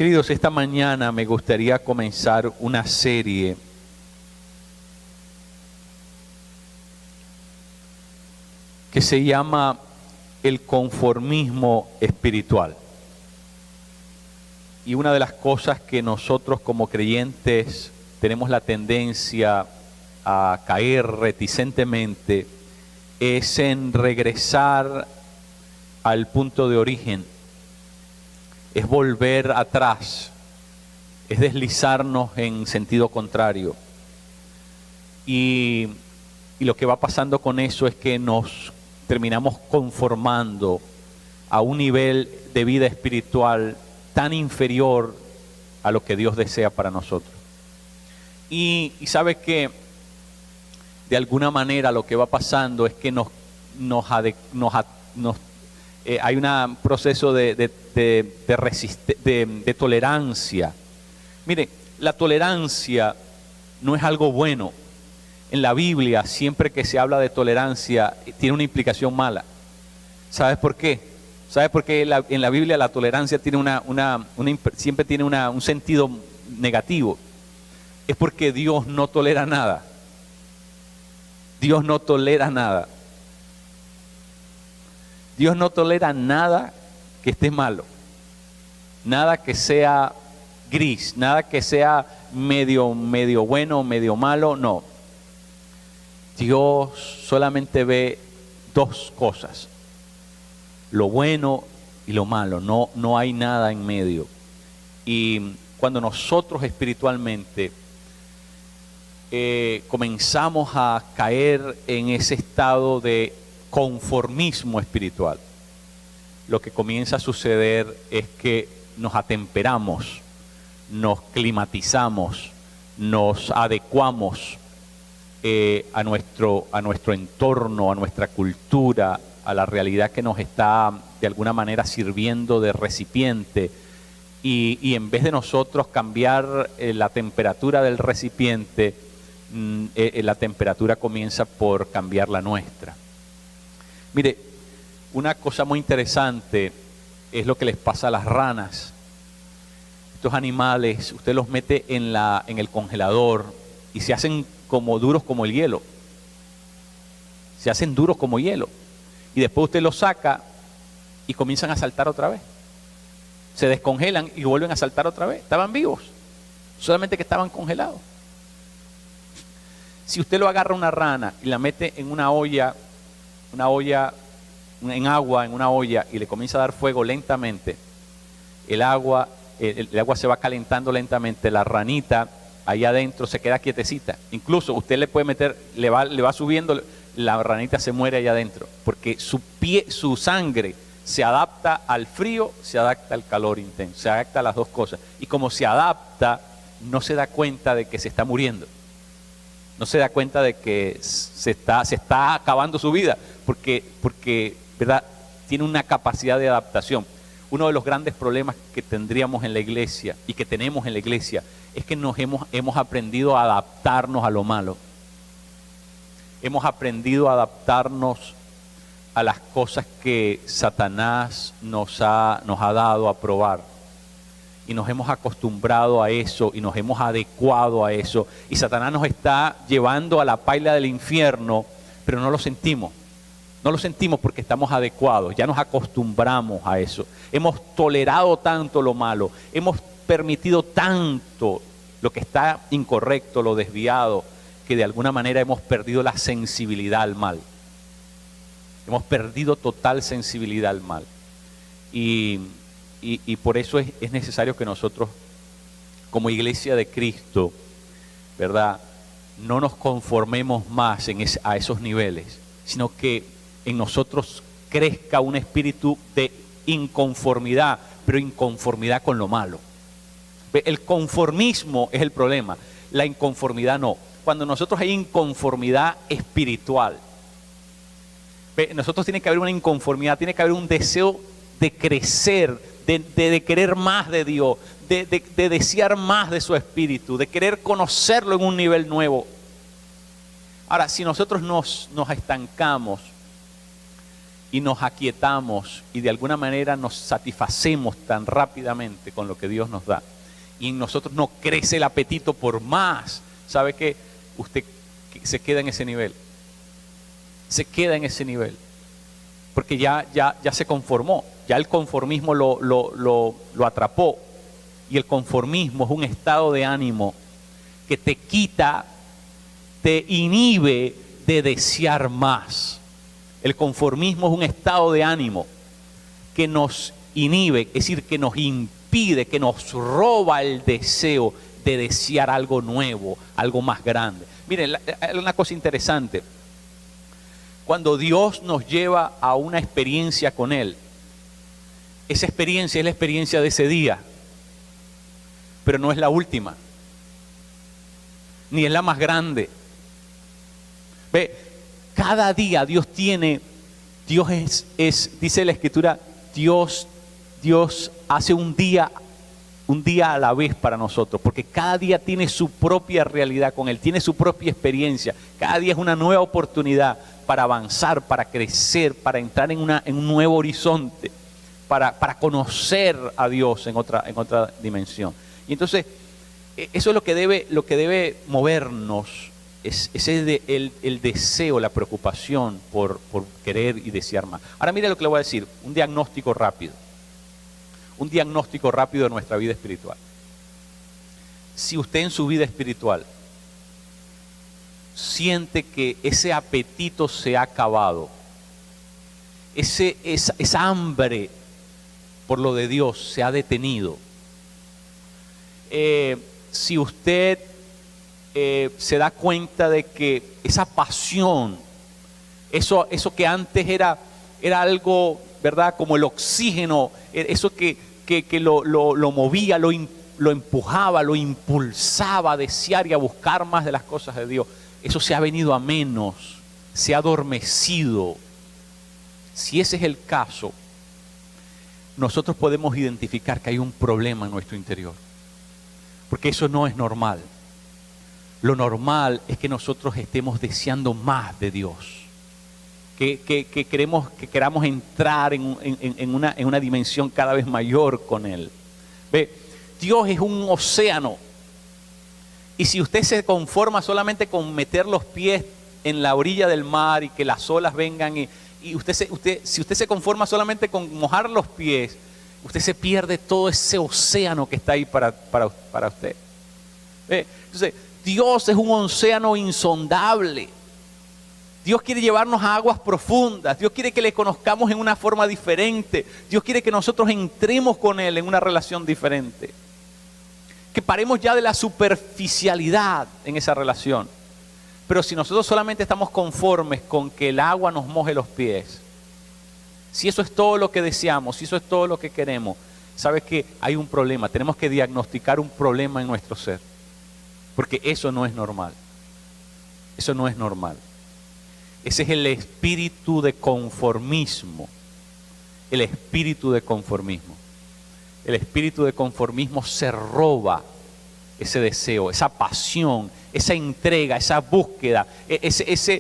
Queridos, esta mañana me gustaría comenzar una serie que se llama el conformismo espiritual. Y una de las cosas que nosotros como creyentes tenemos la tendencia a caer reticentemente es en regresar al punto de origen. Es volver atrás, es deslizarnos en sentido contrario. Y lo que va pasando con eso es que nos terminamos conformando a un nivel de vida espiritual tan inferior a lo que Dios desea para nosotros. Y sabe que de alguna manera lo que va pasando es que hay un proceso de tolerancia. Mire, la tolerancia no es algo bueno. En la Biblia, siempre que se habla de tolerancia, tiene una implicación mala. ¿Sabes por qué? ¿Sabes por qué en la Biblia la tolerancia tiene siempre tiene un sentido negativo? Es porque Dios no tolera nada. Dios no tolera nada. Dios no tolera nada que esté malo, nada que sea gris, nada que sea medio bueno, medio malo, no. Dios solamente ve dos cosas, lo bueno y lo malo, no hay nada en medio. Y cuando nosotros espiritualmente comenzamos a caer en ese estado de conformismo espiritual, lo que comienza a suceder es que nos atemperamos, nos climatizamos, nos adecuamos a nuestro entorno, a nuestra cultura, a la realidad que nos está de alguna manera sirviendo de recipiente, y en vez de nosotros cambiar la temperatura del recipiente, la temperatura comienza por cambiar la nuestra. Mire, una cosa muy interesante es lo que les pasa a las ranas. Estos animales, usted los mete en el congelador y se hacen como duros como el hielo. Se hacen duros como hielo. Y después usted los saca y comienzan a saltar otra vez. Se descongelan y vuelven a saltar otra vez. Estaban vivos, solamente que estaban congelados. Si usted lo agarra una rana y la mete en una olla en agua, en una olla, y le comienza a dar fuego lentamente, el agua se va calentando lentamente, la ranita ahí adentro se queda quietecita. Incluso usted le puede meter, le va subiendo, la ranita se muere allá adentro, porque su sangre se adapta al frío, se adapta al calor intenso, se adapta a las dos cosas. Y como se adapta, no se da cuenta de que se está muriendo. No se da cuenta de que se está acabando su vida, porque ¿verdad? Tiene una capacidad de adaptación. Uno de los grandes problemas que tendríamos en la iglesia y que tenemos en la iglesia es que hemos aprendido a adaptarnos a lo malo. Hemos aprendido a adaptarnos a las cosas que Satanás nos ha dado a probar. Y nos hemos acostumbrado a eso y nos hemos adecuado a eso. Y Satanás nos está llevando a la paila del infierno, pero no lo sentimos. No lo sentimos porque estamos adecuados, ya nos acostumbramos a eso. Hemos tolerado tanto lo malo, hemos permitido tanto lo que está incorrecto, lo desviado, que de alguna manera hemos perdido la sensibilidad al mal. Hemos perdido total sensibilidad al mal. Y por eso es necesario que nosotros, como iglesia de Cristo, ¿verdad?, no nos conformemos más a esos niveles, sino que en nosotros crezca un espíritu de inconformidad, pero inconformidad con lo malo. El conformismo es el problema, la inconformidad no. Cuando nosotros hay inconformidad espiritual, nosotros tiene que haber una inconformidad, tiene que haber un deseo de crecer, de querer más de Dios, de desear más de su espíritu, de querer conocerlo en un nivel nuevo. Ahora, si nosotros nos estancamos y nos aquietamos y de alguna manera nos satisfacemos tan rápidamente con lo que Dios nos da, y en nosotros no crece el apetito por más, ¿sabe qué? Usted se queda en ese nivel. Se queda en ese nivel. Porque ya se conformó. Ya el conformismo lo atrapó. Y el conformismo es un estado de ánimo que te quita, te inhibe de desear más. El conformismo es un estado de ánimo que nos inhibe, es decir, que nos impide, que nos roba el deseo de desear algo nuevo, algo más grande. Miren, una cosa interesante. Cuando Dios nos lleva a una experiencia con Él, esa experiencia es la experiencia de ese día, pero no es la última, ni es la más grande. Ve, cada día Dios dice la Escritura, Dios hace un día a la vez para nosotros, porque cada día tiene su propia realidad con Él, tiene su propia experiencia. Cada día es una nueva oportunidad para avanzar, para crecer, para entrar en un nuevo horizonte, para conocer a Dios en otra dimensión. Y entonces, eso es lo que debe movernos, es el deseo, la preocupación por querer y desear más. Ahora mire lo que le voy a decir, un diagnóstico rápido de nuestra vida espiritual. Si usted en su vida espiritual siente que ese apetito se ha acabado, esa hambre por lo de Dios se ha detenido, si usted se da cuenta de que esa pasión, eso que antes era algo, ¿verdad? Como el oxígeno, eso que lo movía, lo empujaba, lo impulsaba a desear y a buscar más de las cosas de Dios, eso se ha venido a menos, se ha adormecido. Si ese es el caso, nosotros podemos identificar que hay un problema en nuestro interior, porque eso no es normal. Lo normal es que nosotros estemos deseando más de Dios, que queramos entrar en una dimensión cada vez mayor con Él. Ve, Dios es un océano, y si usted se conforma solamente con meter los pies en la orilla del mar y que las olas vengan, y si usted se conforma solamente con mojar los pies, usted se pierde todo ese océano que está ahí para usted. ¿Ve? Entonces, Dios es un océano insondable. Dios quiere llevarnos a aguas profundas. Dios quiere que le conozcamos en una forma diferente. Dios quiere que nosotros entremos con Él en una relación diferente. Que paremos ya de la superficialidad en esa relación. Pero si nosotros solamente estamos conformes con que el agua nos moje los pies, si eso es todo lo que deseamos, si eso es todo lo que queremos, ¿sabes qué? Hay un problema. Tenemos que diagnosticar un problema en nuestro ser. Porque eso no es normal. Eso no es normal. Ese es el espíritu de conformismo. El espíritu de conformismo. El espíritu de conformismo se roba ese deseo, esa pasión, esa entrega, esa búsqueda, esa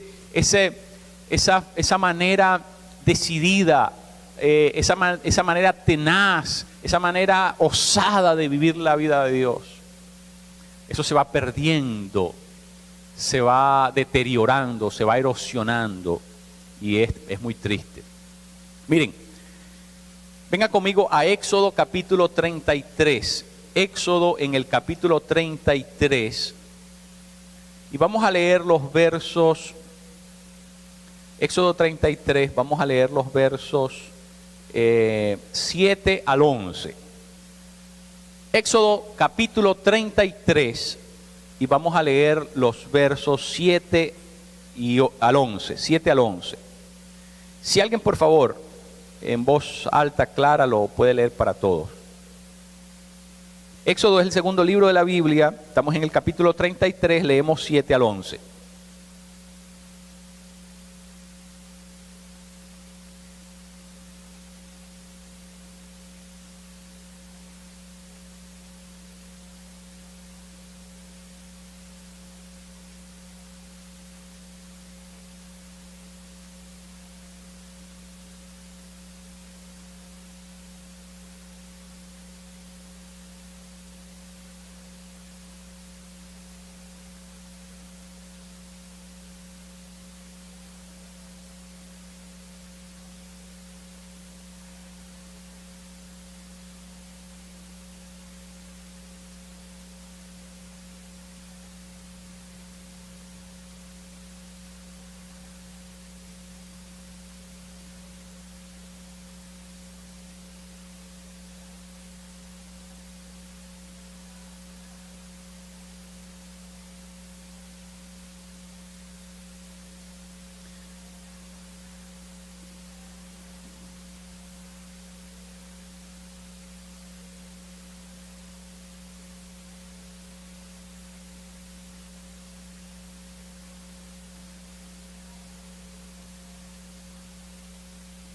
manera decidida, esa manera tenaz, esa manera osada de vivir la vida de Dios. Eso se va perdiendo, se va deteriorando, se va erosionando, y es muy triste. Miren, venga conmigo a Éxodo capítulo 33. Éxodo en el capítulo 33. Y vamos a leer los versos. Éxodo 33, vamos a leer los versos 7 al 11. Éxodo capítulo 33. Y vamos a leer los versos 7 al 11. 7 al 11. Si alguien, por favor, en voz alta, clara, lo puede leer para todos. Éxodo es el segundo libro de la Biblia. Estamos en el capítulo 33, leemos 7 al 11.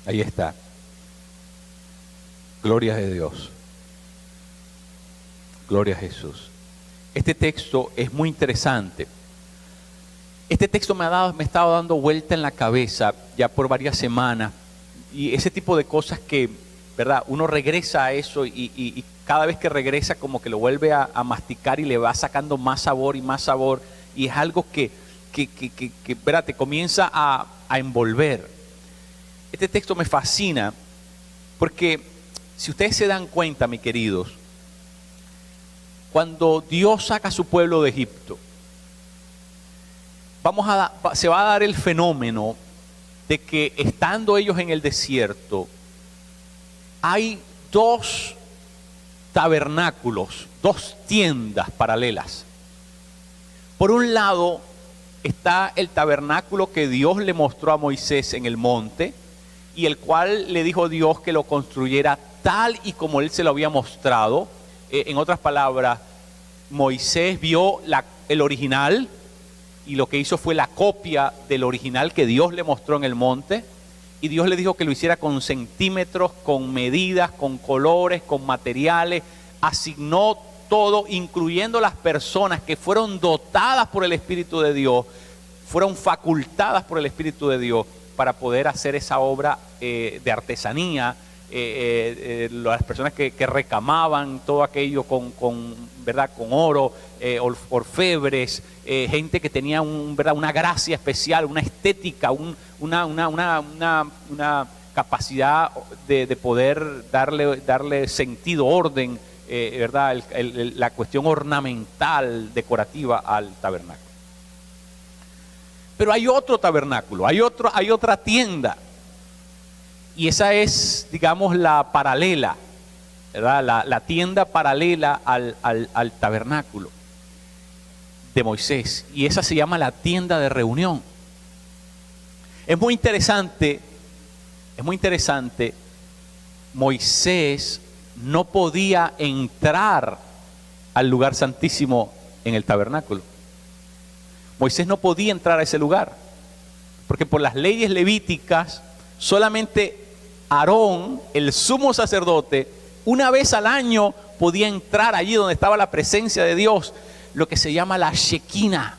Ahí está. Gloria a Dios. Gloria a Jesús. Este texto es muy interesante. Este texto me ha estado dando vuelta en la cabeza ya por varias semanas. Y ese tipo de cosas que, ¿verdad? Uno regresa a eso y cada vez que regresa como que lo vuelve a masticar y le va sacando más sabor y más sabor. Y es algo que ¿verdad? Te comienza a envolver. Este texto me fascina porque si ustedes se dan cuenta, mis queridos, cuando Dios saca a su pueblo de Egipto, se va a dar el fenómeno de que estando ellos en el desierto, hay dos tabernáculos, dos tiendas paralelas. Por un lado está el tabernáculo que Dios le mostró a Moisés en el monte, y el cual le dijo Dios que lo construyera tal y como él se lo había mostrado. En otras palabras, Moisés vio el original y lo que hizo fue la copia del original que Dios le mostró en el monte, y Dios le dijo que lo hiciera con centímetros, con medidas, con colores, con materiales. Asignó todo, incluyendo las personas que fueron dotadas por el Espíritu de Dios, fueron facultadas por el Espíritu de Dios para poder hacer esa obra de artesanía. Las personas que recamaban todo aquello ¿verdad? Con oro, orfebres, gente que tenía ¿verdad? Una gracia especial, una estética, una capacidad de poder darle sentido, orden, ¿verdad? La cuestión ornamental, decorativa al tabernáculo. Pero hay otro tabernáculo, hay otra tienda. Y esa es, digamos, la paralela, ¿verdad? La tienda paralela al tabernáculo de Moisés. Y esa se llama la tienda de reunión. Es muy interesante. Moisés no podía entrar al lugar santísimo en el tabernáculo. Moisés no podía entrar a ese lugar, porque por las leyes levíticas, solamente Aarón, el sumo sacerdote, una vez al año podía entrar allí donde estaba la presencia de Dios, lo que se llama la Shekinah.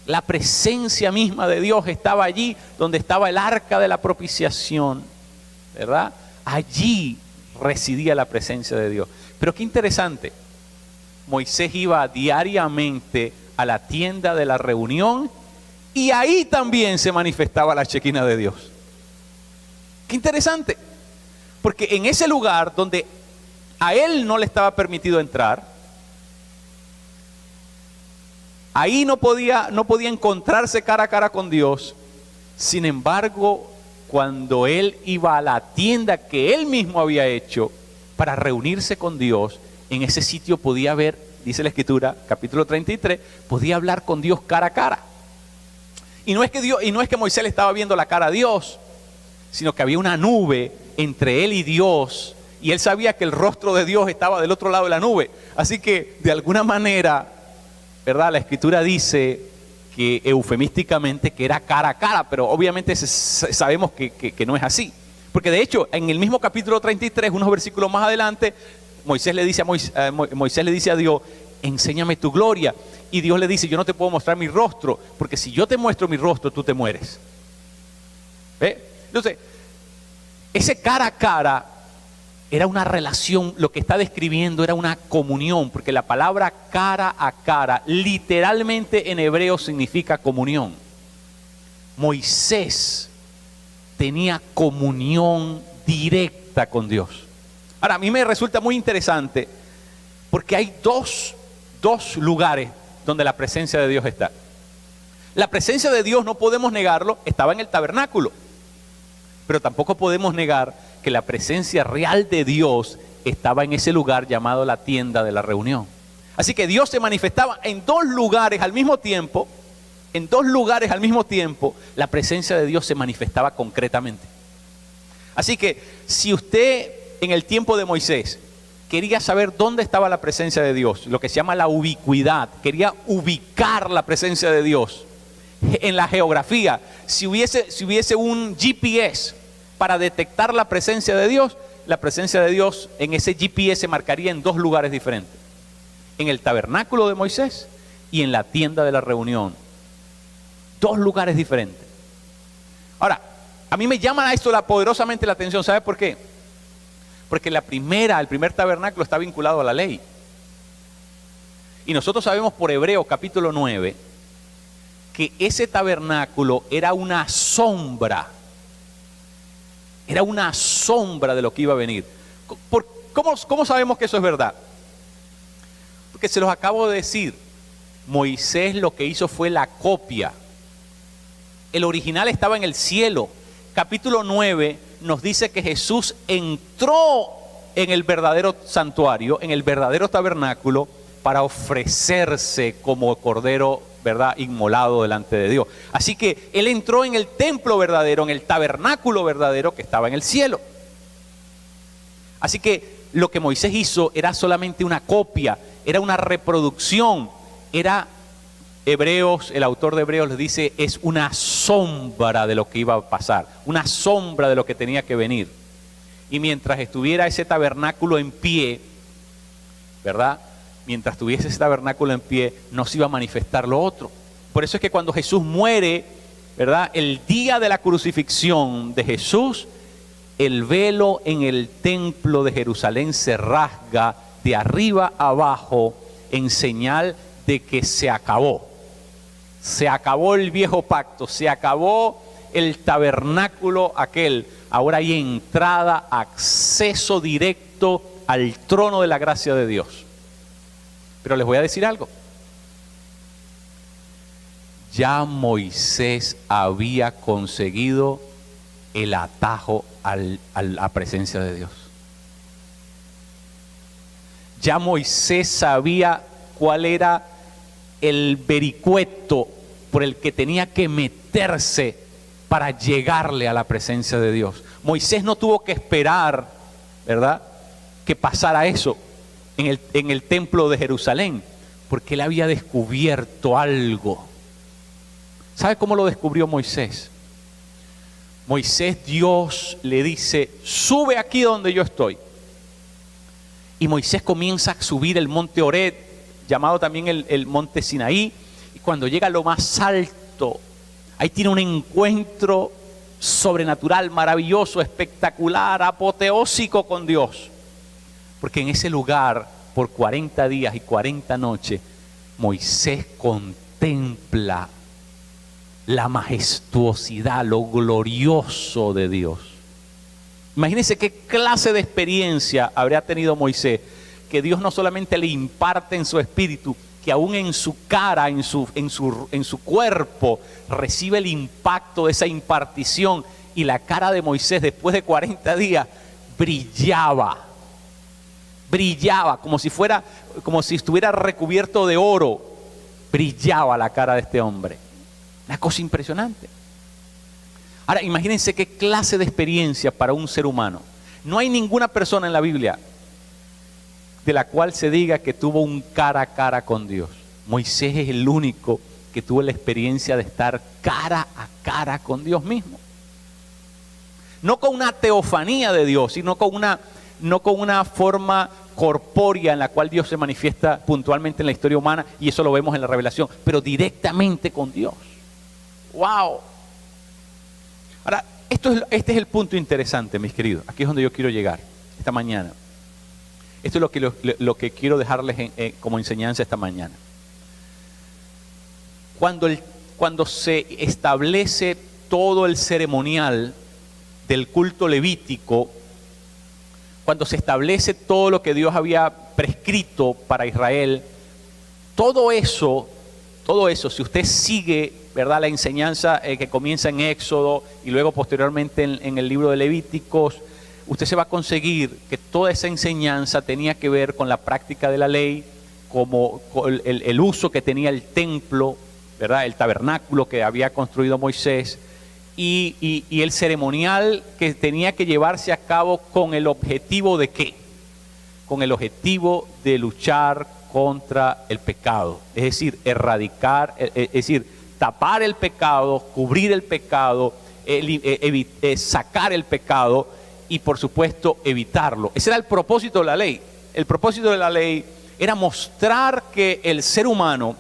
La presencia misma de Dios estaba allí donde estaba el arca de la propiciación, ¿verdad? Allí residía la presencia de Dios. Pero qué interesante, Moisés iba diariamente a la tienda de la reunión y ahí también se manifestaba la Shekinah de Dios. Qué interesante, porque en ese lugar donde a él no le estaba permitido entrar, ahí no podía encontrarse cara a cara con Dios. Sin embargo, cuando él iba a la tienda que él mismo había hecho para reunirse con Dios, en ese sitio podía ver, dice la Escritura, capítulo 33, podía hablar con Dios cara a cara. Y no es que Moisés le estaba viendo la cara a Dios, sino que había una nube entre él y Dios, y él sabía que el rostro de Dios estaba del otro lado de la nube. Así que de alguna manera, ¿verdad? La Escritura dice que eufemísticamente que era cara a cara, pero obviamente sabemos que no es así. Porque de hecho, en el mismo capítulo 33, unos versículos más adelante, Moisés le dice a Dios, enséñame tu gloria. Y Dios le dice, yo no te puedo mostrar mi rostro, porque si yo te muestro mi rostro, tú te mueres. ¿Ve? Entonces, ese cara a cara era una relación, lo que está describiendo era una comunión, porque la palabra cara a cara literalmente en hebreo significa comunión. Moisés tenía comunión directa con Dios. Ahora, a mí me resulta muy interesante porque hay dos lugares donde la presencia de Dios está. La presencia de Dios, no podemos negarlo, estaba en el tabernáculo. Pero tampoco podemos negar que la presencia real de Dios estaba en ese lugar llamado la tienda de la reunión. Así que Dios se manifestaba en dos lugares al mismo tiempo. En dos lugares al mismo tiempo, la presencia de Dios se manifestaba concretamente. Así que si usted en el tiempo de Moisés quería saber dónde estaba la presencia de Dios, lo que se llama la ubicuidad, quería ubicar la presencia de Dios en la geografía, si hubiese un GPS para detectar la presencia de Dios en ese GPS marcaría en 2 lugares diferentes. En el tabernáculo de Moisés y en la tienda de la reunión. 2 lugares diferentes. Ahora, a mí me llama esto poderosamente la atención. ¿Sabe por qué? Porque el primer tabernáculo está vinculado a la ley. Y nosotros sabemos por Hebreos capítulo 9 que ese tabernáculo era una sombra. Era una sombra de lo que iba a venir. ¿Cómo sabemos que eso es verdad? Porque se los acabo de decir. Moisés lo que hizo fue la copia. El original estaba en el cielo. Capítulo 9 nos dice que Jesús entró en el verdadero santuario, en el verdadero tabernáculo, para ofrecerse como cordero, ¿verdad?, inmolado delante de Dios. Así que Él entró en el templo verdadero, en el tabernáculo verdadero que estaba en el cielo. Así que lo que Moisés hizo era solamente una copia, era una reproducción, el autor de Hebreos les dice, es una sombra de lo que iba a pasar, una sombra de lo que tenía que venir. Y mientras estuviera ese tabernáculo en pie, ¿verdad?, mientras tuviese ese tabernáculo en pie, no se iba a manifestar lo otro. Por eso es que cuando Jesús muere, ¿verdad?, el día de la crucifixión de Jesús, el velo en el templo de Jerusalén se rasga de arriba a abajo en señal de que se acabó. Se acabó el viejo pacto, se acabó el tabernáculo aquel. Ahora hay entrada, acceso directo al trono de la gracia de Dios. Pero les voy a decir algo. Ya Moisés había conseguido el atajo a la presencia de Dios. Ya Moisés sabía cuál era el vericueto por el que tenía que meterse para llegarle a la presencia de Dios. Moisés no tuvo que esperar, ¿verdad?, que pasara eso en el templo de Jerusalén, porque él había descubierto algo. ¿Sabe cómo lo descubrió Moisés? Moisés, Dios le dice, sube aquí donde yo estoy. Y Moisés comienza a subir el monte Horeb, llamado también el monte Sinaí, y cuando llega a lo más alto, ahí tiene un encuentro sobrenatural, maravilloso, espectacular, apoteósico con Dios. Porque en ese lugar, por 40 días y 40 noches, Moisés contempla la majestuosidad, lo glorioso de Dios. Imagínense qué clase de experiencia habría tenido Moisés, que Dios no solamente le imparte en su espíritu, que aún en su cara, en su cuerpo, recibe el impacto de esa impartición, y la cara de Moisés después de 40 días brillaba como si estuviera recubierto de oro. Brillaba la cara de este hombre. Una cosa impresionante. Ahora, imagínense qué clase de experiencia para un ser humano. No hay ninguna persona en la Biblia de la cual se diga que tuvo un cara a cara con Dios. Moisés es el único que tuvo la experiencia de estar cara a cara con Dios mismo. No con una teofanía de Dios, sino no con una forma corpórea en la cual Dios se manifiesta puntualmente en la historia humana, y eso lo vemos en la revelación, pero directamente con Dios. ¡Wow! Ahora, este es el punto interesante, mis queridos. Aquí es donde yo quiero llegar esta mañana. Esto es lo que quiero dejarles como enseñanza esta mañana. Cuando se establece todo el ceremonial del culto levítico, cuando se establece todo lo que Dios había prescrito para Israel, todo eso, si usted sigue, ¿verdad?, la enseñanza que comienza en Éxodo y luego posteriormente en el libro de Levíticos, usted se va a conseguir que toda esa enseñanza tenía que ver con la práctica de la ley, como el uso que tenía el templo, ¿verdad?, el tabernáculo que había construido Moisés, y el ceremonial que tenía que llevarse a cabo con el objetivo de ¿qué? Con el objetivo de luchar contra el pecado, es decir, tapar el pecado, cubrir el pecado, sacar el pecado y por supuesto evitarlo. Ese era el propósito de la ley. El propósito de la ley era mostrar que el ser humano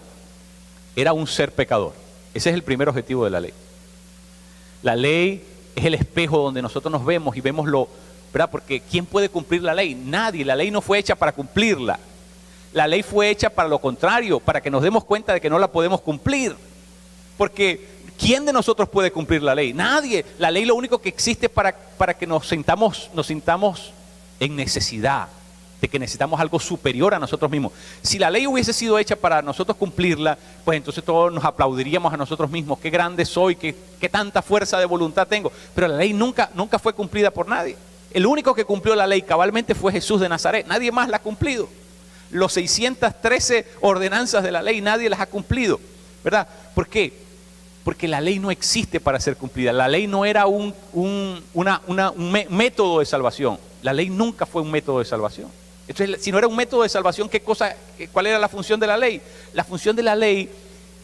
era un ser pecador. Ese es el primer objetivo de la ley. La ley es el espejo donde nosotros nos vemos y vemos lo, ¿verdad? Porque ¿quién puede cumplir la ley? Nadie. La ley no fue hecha para cumplirla. La ley fue hecha para lo contrario, para que nos demos cuenta de que no la podemos cumplir. Porque ¿quién de nosotros puede cumplir la ley? Nadie. La ley lo único que existe para que nos sintamos en necesidad, de que necesitamos algo superior a nosotros mismos. Si la ley hubiese sido hecha para nosotros cumplirla, pues entonces todos nos aplaudiríamos a nosotros mismos. Qué grande soy, qué tanta fuerza de voluntad tengo. Pero la ley nunca fue cumplida por nadie. El único que cumplió la ley cabalmente fue Jesús de Nazaret. Nadie más la ha cumplido. Los 613 ordenanzas de la ley nadie las ha cumplido, ¿verdad? ¿Por qué? Porque la ley no existe para ser cumplida. La ley no era un método de salvación. La ley nunca fue un método de salvación. Entonces, si no era un método de salvación, ¿cuál era la función de la ley? La función de la ley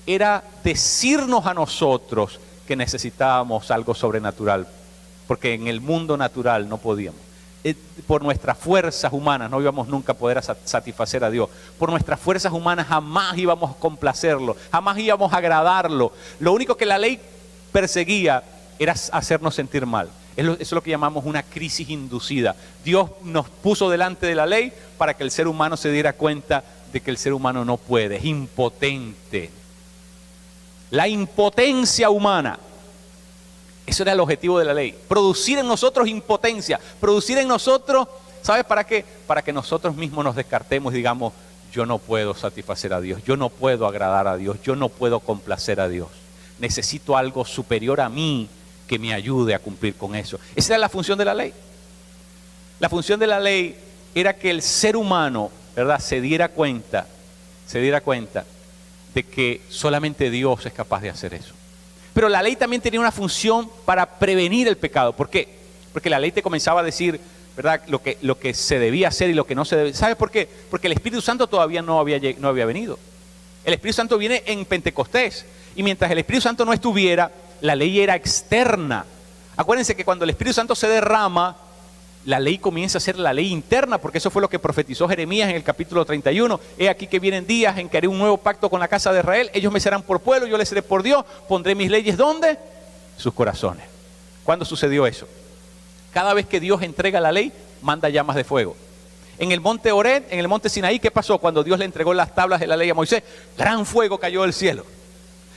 era decirnos a nosotros que necesitábamos algo sobrenatural, porque en el mundo natural no podíamos. Por nuestras fuerzas humanas no íbamos nunca a poder satisfacer a Dios. Por nuestras fuerzas humanas jamás íbamos a complacerlo, jamás íbamos a agradarlo. Lo único que la ley perseguía era hacernos sentir mal. Eso es lo que llamamos una crisis inducida. Dios nos puso delante de la ley para que el ser humano se diera cuenta de que el ser humano no puede, es impotente. La impotencia humana. Eso era el objetivo de la ley, producir en nosotros impotencia, producir en nosotros, ¿sabes para qué? Para que nosotros mismos nos descartemos y digamos, yo no puedo satisfacer a Dios, yo no puedo agradar a Dios, yo no puedo complacer a Dios. Necesito algo superior a mí que me ayude a cumplir con eso. Esa era la función de la ley. La función de la ley era que el ser humano, ¿verdad?, se diera cuenta de que solamente Dios es capaz de hacer eso. Pero la ley también tenía una función para prevenir el pecado. ¿Por qué? Porque la ley te comenzaba a decir, ¿verdad?, lo que se debía hacer y lo que no se debía. ¿Sabes por qué? Porque el Espíritu Santo todavía no había venido. El Espíritu Santo viene en Pentecostés. Y mientras el Espíritu Santo no estuviera, la ley era externa. Acuérdense que cuando el Espíritu Santo se derrama, la ley comienza a ser la ley interna, porque eso fue lo que profetizó Jeremías en el capítulo 31. He aquí que vienen días en que haré un nuevo pacto con la casa de Israel. Ellos me serán por pueblo, yo les seré por Dios. Pondré mis leyes, ¿dónde? Sus corazones. ¿Cuándo sucedió eso? Cada vez que Dios entrega la ley, manda llamas de fuego. En el monte Horeb, en el monte Sinaí, ¿qué pasó? Cuando Dios le entregó las tablas de la ley a Moisés, gran fuego cayó del cielo.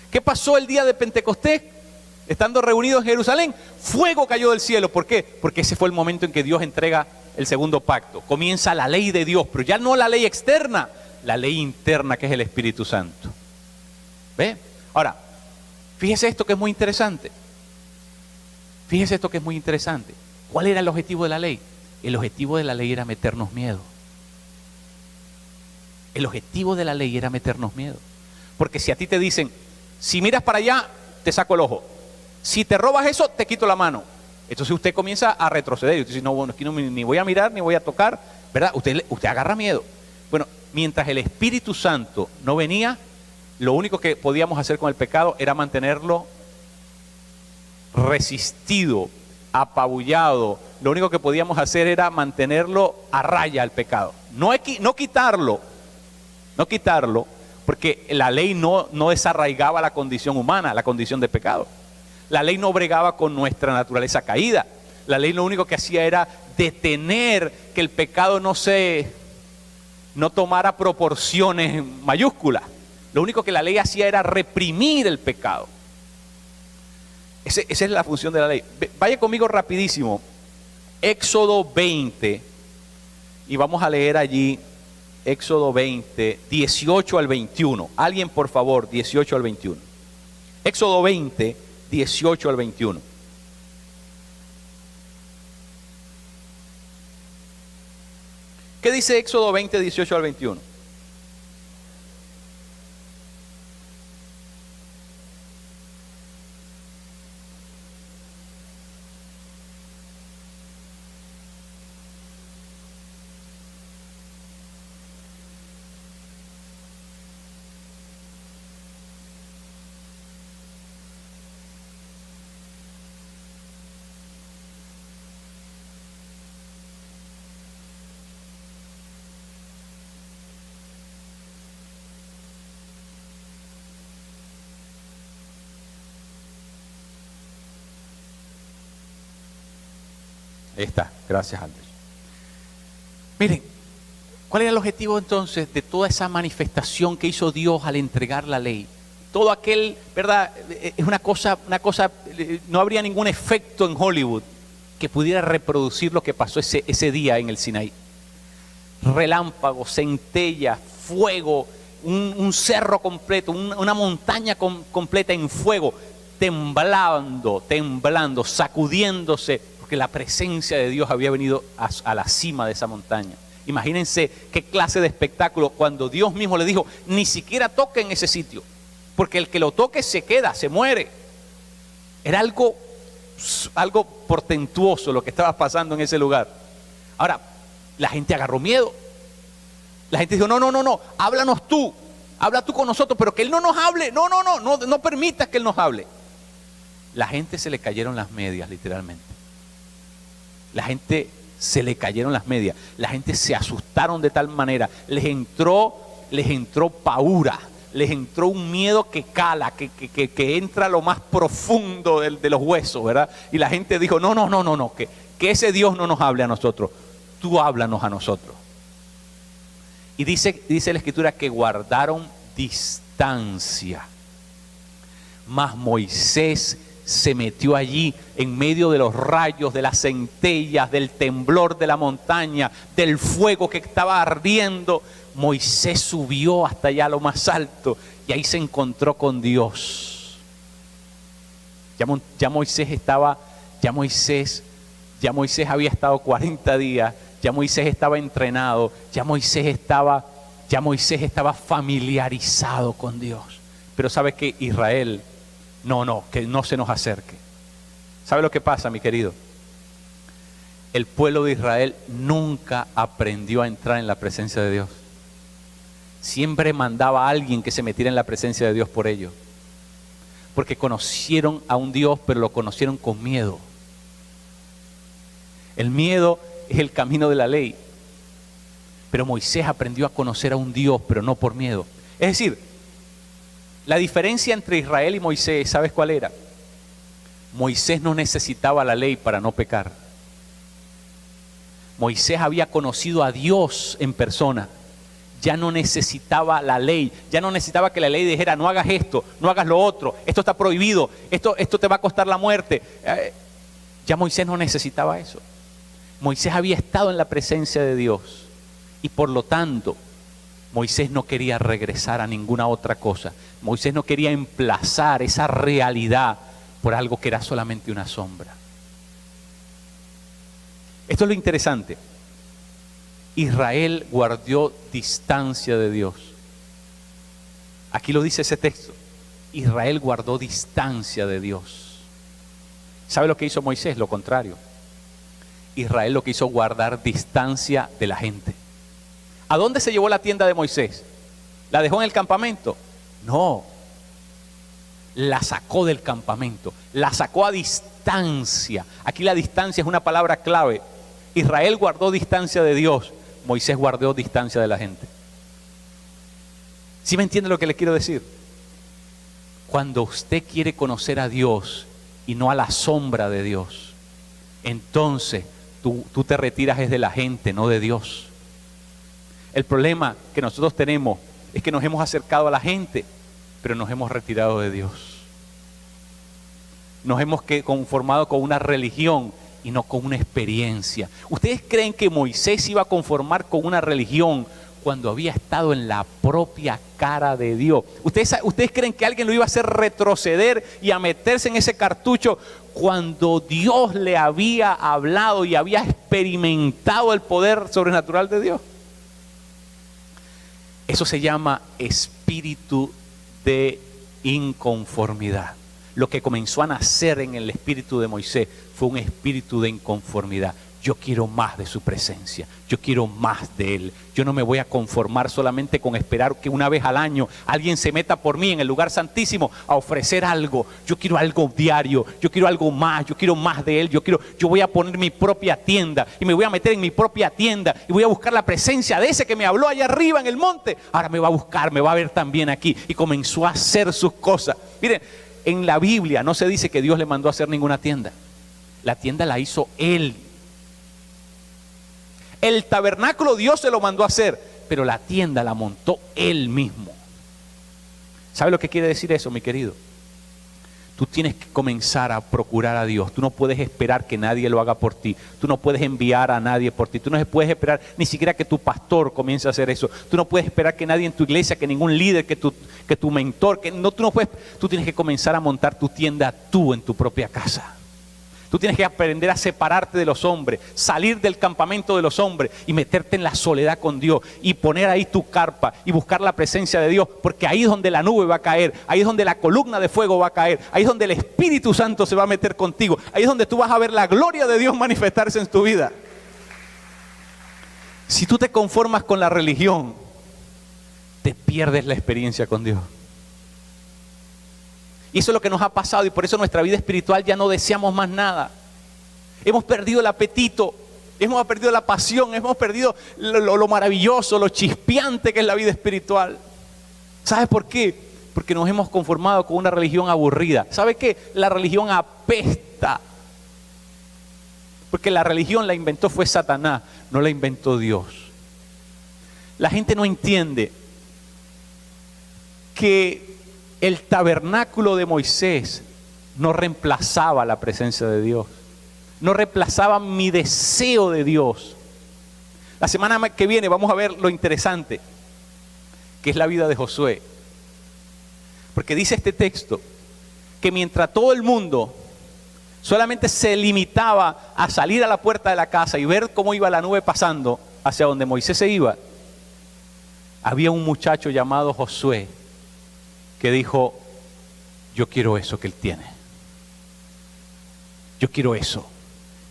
¿Qué pasó el día de Pentecostés? Estando reunidos en Jerusalén, fuego cayó del cielo. ¿Por qué? Porque ese fue el momento en que Dios entrega el segundo pacto. Comienza la ley de Dios, pero ya no la ley externa, la ley interna, que es el Espíritu Santo. ¿Ve? Ahora, fíjese esto que es muy interesante. Fíjese esto que es muy interesante. ¿Cuál era el objetivo de la ley? El objetivo de la ley era meternos miedo. El objetivo de la ley era meternos miedo. Porque si a ti te dicen, si miras para allá, te saco el ojo. Si te robas eso, te quito la mano. Entonces usted comienza a retroceder. Y usted dice, no, bueno, aquí no, ni voy a mirar, ni voy a tocar. ¿Verdad? Usted agarra miedo. Bueno, mientras el Espíritu Santo no venía, lo único que podíamos hacer con el pecado era mantenerlo resistido, apabullado. Lo único que podíamos hacer era mantenerlo a raya al pecado. No quitarlo, porque la ley no desarraigaba la condición humana, la condición de pecado. La ley no bregaba con nuestra naturaleza caída. La ley lo único que hacía era detener que el pecado no tomara proporciones mayúsculas. Lo único que la ley hacía era reprimir el pecado. Esa es la función de la ley. Vaya conmigo rapidísimo. Éxodo 20. Y vamos a leer allí Éxodo 20, 18 al 21. Alguien, por favor, 18 al 21. Éxodo 20, 18 al 21. ¿Qué dice Éxodo 20, 18 al 21? Ahí está, gracias Andrés. Miren, ¿cuál era el objetivo entonces de toda esa manifestación que hizo Dios al entregar la ley? Todo aquel, ¿verdad? Es una cosa, no habría ningún efecto en Hollywood que pudiera reproducir lo que pasó ese día en el Sinaí. Relámpagos, centellas, fuego, un cerro completo, una montaña completa en fuego, temblando, sacudiéndose, porque la presencia de Dios había venido a la cima de esa montaña. Imagínense qué clase de espectáculo cuando Dios mismo le dijo, ni siquiera toquen ese sitio, porque el que lo toque se queda, se muere. Era algo portentuoso lo que estaba pasando en ese lugar. Ahora, la gente agarró miedo. La gente dijo, no, háblanos tú, habla tú con nosotros, pero que Él no nos hable, no permitas que Él nos hable. La gente se le cayeron las medias, literalmente. La gente se le cayeron las medias. La gente se asustaron de tal manera. Les entró paura. Les entró un miedo que cala, que entra a lo más profundo de los huesos, ¿verdad? Y la gente dijo, no, que ese Dios no nos hable a nosotros. Tú háblanos a nosotros. Y dice la Escritura que guardaron distancia. Mas Moisés se metió allí en medio de los rayos, de las centellas, del temblor de la montaña, del fuego que estaba ardiendo. Moisés subió hasta allá a lo más alto y ahí se encontró con Dios. Ya Moisés había estado 40 días, ya Moisés estaba entrenado, ya Moisés estaba familiarizado con Dios. Pero sabe que Israel, que no se nos acerque. ¿Sabe lo que pasa, mi querido? El pueblo de Israel nunca aprendió a entrar en la presencia de Dios. Siempre mandaba a alguien que se metiera en la presencia de Dios por ellos. Porque conocieron a un Dios, pero lo conocieron con miedo. El miedo es el camino de la ley. Pero Moisés aprendió a conocer a un Dios, pero no por miedo. Es decir, la diferencia entre Israel y Moisés, ¿sabes cuál era? Moisés no necesitaba la ley para no pecar. Moisés había conocido a Dios en persona. Ya no necesitaba la ley, ya no necesitaba que la ley dijera, no hagas esto, no hagas lo otro, esto está prohibido, esto te va a costar la muerte. Ya Moisés no necesitaba eso. Moisés había estado en la presencia de Dios y por lo tanto Moisés no quería regresar a ninguna otra cosa. Moisés no quería emplazar esa realidad por algo que era solamente una sombra. Esto es lo interesante. Israel guardó distancia de Dios. Aquí lo dice ese texto. Israel guardó distancia de Dios. ¿Sabe lo que hizo Moisés? Lo contrario. Israel lo que hizo guardar distancia de la gente. ¿A dónde se llevó la tienda de Moisés? ¿La dejó en el campamento? No. La sacó del campamento. La sacó a distancia. Aquí la distancia es una palabra clave. Israel guardó distancia de Dios. Moisés guardó distancia de la gente. ¿Sí me entiende lo que le quiero decir? Cuando usted quiere conocer a Dios y no a la sombra de Dios, entonces tú te retiras de la gente, no de Dios. El problema que nosotros tenemos es que nos hemos acercado a la gente, pero nos hemos retirado de Dios. Nos hemos conformado con una religión y no con una experiencia. ¿Ustedes creen que Moisés iba a conformar con una religión cuando había estado en la propia cara de Dios? ¿Ustedes creen que alguien lo iba a hacer retroceder y a meterse en ese cartucho cuando Dios le había hablado y había experimentado el poder sobrenatural de Dios? Eso se llama espíritu de inconformidad. Lo que comenzó a nacer en el espíritu de Moisés fue un espíritu de inconformidad. Yo quiero más de su presencia, yo quiero más de Él. Yo no me voy a conformar solamente con esperar que una vez al año alguien se meta por mí en el lugar santísimo a ofrecer algo. Yo quiero algo diario, yo quiero algo más, yo quiero más de Él. Yo voy a poner mi propia tienda y me voy a meter en mi propia tienda y voy a buscar la presencia de ese que me habló allá arriba en el monte. Ahora me va a buscar, me va a ver también aquí. Y comenzó a hacer sus cosas. Miren, en la Biblia no se dice que Dios le mandó a hacer ninguna tienda. La tienda la hizo Él. El tabernáculo Dios se lo mandó a hacer, pero la tienda la montó Él mismo. ¿Sabe lo que quiere decir eso, mi querido? Tú tienes que comenzar a procurar a Dios. Tú no puedes esperar que nadie lo haga por ti. Tú no puedes enviar a nadie por ti. Tú no puedes esperar ni siquiera que tu pastor comience a hacer eso. Tú no puedes esperar que nadie en tu iglesia, que ningún líder, que tu mentor, tú tienes que comenzar a montar tu tienda tú en tu propia casa. Tú tienes que aprender a separarte de los hombres, salir del campamento de los hombres y meterte en la soledad con Dios y poner ahí tu carpa y buscar la presencia de Dios, porque ahí es donde la nube va a caer, ahí es donde la columna de fuego va a caer, ahí es donde el Espíritu Santo se va a meter contigo, ahí es donde tú vas a ver la gloria de Dios manifestarse en tu vida. Si tú te conformas con la religión, te pierdes la experiencia con Dios. Y eso es lo que nos ha pasado, y por eso nuestra vida espiritual ya no deseamos más nada. Hemos perdido el apetito, hemos perdido la pasión, hemos perdido lo maravilloso, lo chispeante que es la vida espiritual. ¿Sabes por qué? Porque nos hemos conformado con una religión aburrida. ¿Sabe qué? La religión apesta. Porque la religión la inventó fue Satanás, no la inventó Dios. La gente no entiende que el tabernáculo de Moisés no reemplazaba la presencia de Dios. No reemplazaba mi deseo de Dios. La semana que viene vamos a ver lo interesante que es la vida de Josué. Porque dice este texto que mientras todo el mundo solamente se limitaba a salir a la puerta de la casa y ver cómo iba la nube pasando hacia donde Moisés se iba, había un muchacho llamado Josué que dijo: yo quiero eso que él tiene. Yo quiero eso.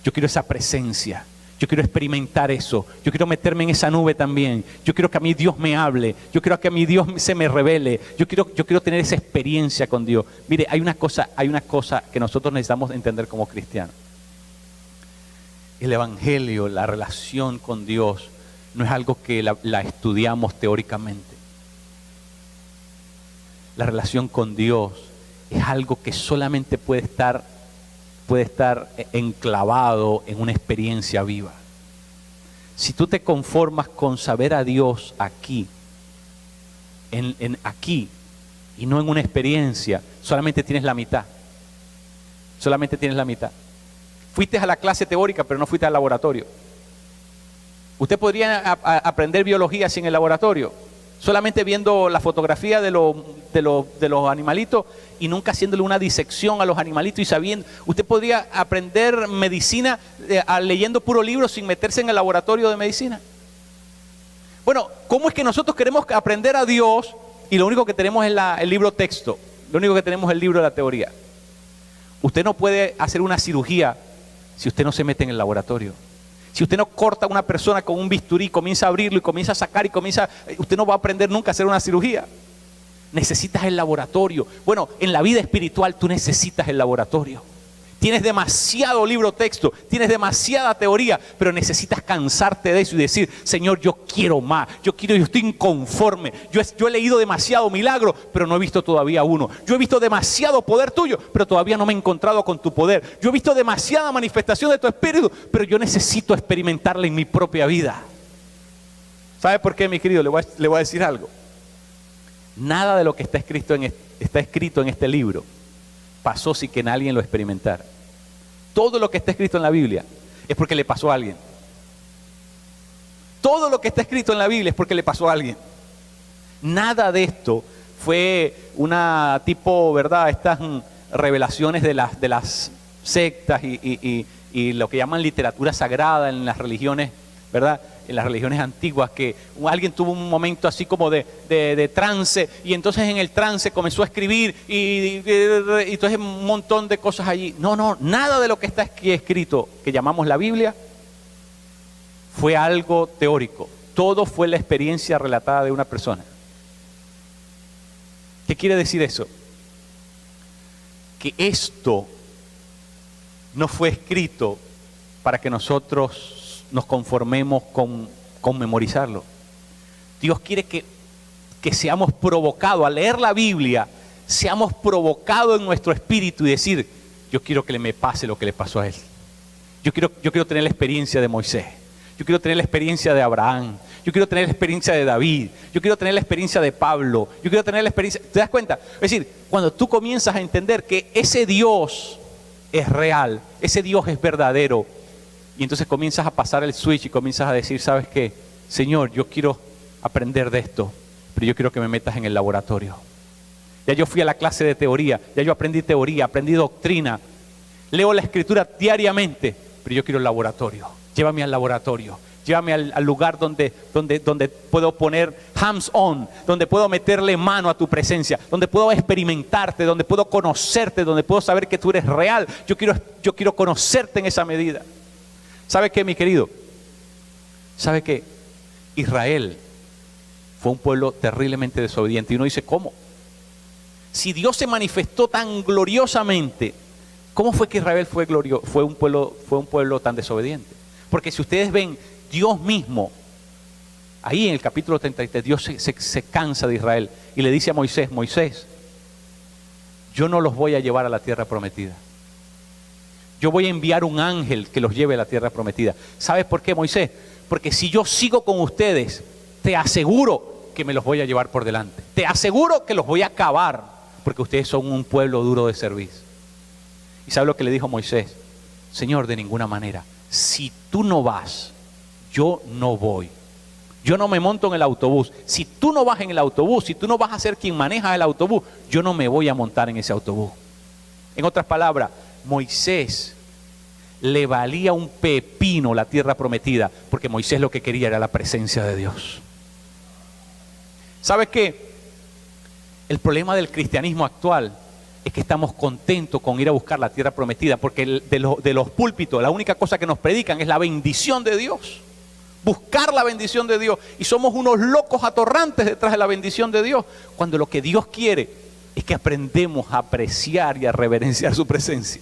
Yo quiero esa presencia. Yo quiero experimentar eso. Yo quiero meterme en esa nube también. Yo quiero que a mí Dios me hable. Yo quiero que a mí Dios se me revele. Yo quiero tener esa experiencia con Dios. Mire, hay una cosa que nosotros necesitamos entender como cristianos. El evangelio, la relación con Dios, no es algo que la estudiamos teóricamente. La relación con Dios es algo que solamente puede estar enclavado en una experiencia viva. Si tú te conformas con saber a Dios aquí, aquí y no en una experiencia, solamente tienes la mitad. Solamente tienes la mitad. Fuiste a la clase teórica, pero no fuiste al laboratorio. Usted podría aprender biología sin el laboratorio, solamente viendo la fotografía de los animalitos y nunca haciéndole una disección a los animalitos y sabiendo. Usted podría aprender medicina leyendo puro libro sin meterse en el laboratorio de medicina. Bueno, ¿cómo es que nosotros queremos aprender a Dios y lo único que tenemos es el libro texto? Lo único que tenemos es el libro de la teoría. Usted no puede hacer una cirugía si usted no se mete en el laboratorio. Si usted no corta a una persona con un bisturí, comienza a abrirlo y comienza a sacar usted no va a aprender nunca a hacer una cirugía. Necesitas el laboratorio. Bueno, en la vida espiritual tú necesitas el laboratorio. Tienes demasiado libro texto, tienes demasiada teoría, pero necesitas cansarte de eso y decir: Señor, yo quiero más, yo estoy inconforme. Yo he leído demasiado milagro, pero no he visto todavía uno. Yo he visto demasiado poder tuyo, pero todavía no me he encontrado con tu poder. Yo he visto demasiada manifestación de tu espíritu, pero yo necesito experimentarla en mi propia vida. ¿Sabe por qué, mi querido? Le voy a decir algo. Nada de lo que está escrito en este libro pasó sin que nadie lo experimentara. Todo lo que está escrito en la Biblia es porque le pasó a alguien. Todo lo que está escrito en la Biblia es porque le pasó a alguien. Nada de esto fue una tipo, ¿verdad? Estas revelaciones de las sectas y lo que llaman literatura sagrada en las religiones, ¿verdad? En las religiones antiguas, que alguien tuvo un momento así como de trance, y entonces en el trance comenzó a escribir y entonces un montón de cosas allí. No, nada de lo que está aquí escrito, que llamamos la Biblia, fue algo teórico. Todo fue la experiencia relatada de una persona. ¿Qué quiere decir eso? Que esto no fue escrito para que nosotros nos conformemos con memorizarlo. Dios quiere que seamos provocados, al leer la Biblia, seamos provocados en nuestro espíritu y decir: yo quiero que me pase lo que le pasó a él. Yo quiero tener la experiencia de Moisés. Yo quiero tener la experiencia de Abraham. Yo quiero tener la experiencia de David. Yo quiero tener la experiencia de Pablo. Yo quiero tener la experiencia... ¿Te das cuenta? Es decir, cuando tú comienzas a entender que ese Dios es real, ese Dios es verdadero, y entonces comienzas a pasar el switch y comienzas a decir, ¿sabes qué? Señor, yo quiero aprender de esto, pero yo quiero que me metas en el laboratorio. Ya yo fui a la clase de teoría, ya yo aprendí teoría, aprendí doctrina, leo la escritura diariamente, pero yo quiero el laboratorio. Llévame al laboratorio, llévame al lugar donde puedo poner hands on, donde puedo meterle mano a tu presencia, donde puedo experimentarte, donde puedo conocerte, donde puedo saber que tú eres real. Yo quiero conocerte en esa medida. ¿Sabe qué, mi querido? ¿Sabe qué? Israel fue un pueblo terriblemente desobediente. Y uno dice, ¿cómo? Si Dios se manifestó tan gloriosamente, ¿cómo fue que Israel fue un pueblo tan desobediente? Porque si ustedes ven, Dios mismo, ahí en el capítulo 33, Dios se cansa de Israel y le dice a Moisés, Moisés, yo no los voy a llevar a la tierra prometida. Yo voy a enviar un ángel que los lleve a la tierra prometida. ¿Sabes por qué, Moisés? Porque si yo sigo con ustedes, te aseguro que me los voy a llevar por delante. Te aseguro que los voy a acabar, porque ustedes son un pueblo duro de servicio. ¿Y sabe lo que le dijo Moisés? Señor, de ninguna manera. Si tú no vas, yo no voy. Yo no me monto en el autobús. Si tú no vas en el autobús, si tú no vas a ser quien maneja el autobús, yo no me voy a montar en ese autobús. En otras palabras, Moisés le valía un pepino la tierra prometida, porque Moisés lo que quería era la presencia de Dios. ¿Sabes qué? El problema del cristianismo actual es que estamos contentos con ir a buscar la tierra prometida, porque de los púlpitos la única cosa que nos predican es la bendición de Dios, buscar la bendición de Dios, y somos unos locos atorrantes detrás de la bendición de Dios, cuando lo que Dios quiere es que aprendemos a apreciar y a reverenciar su presencia.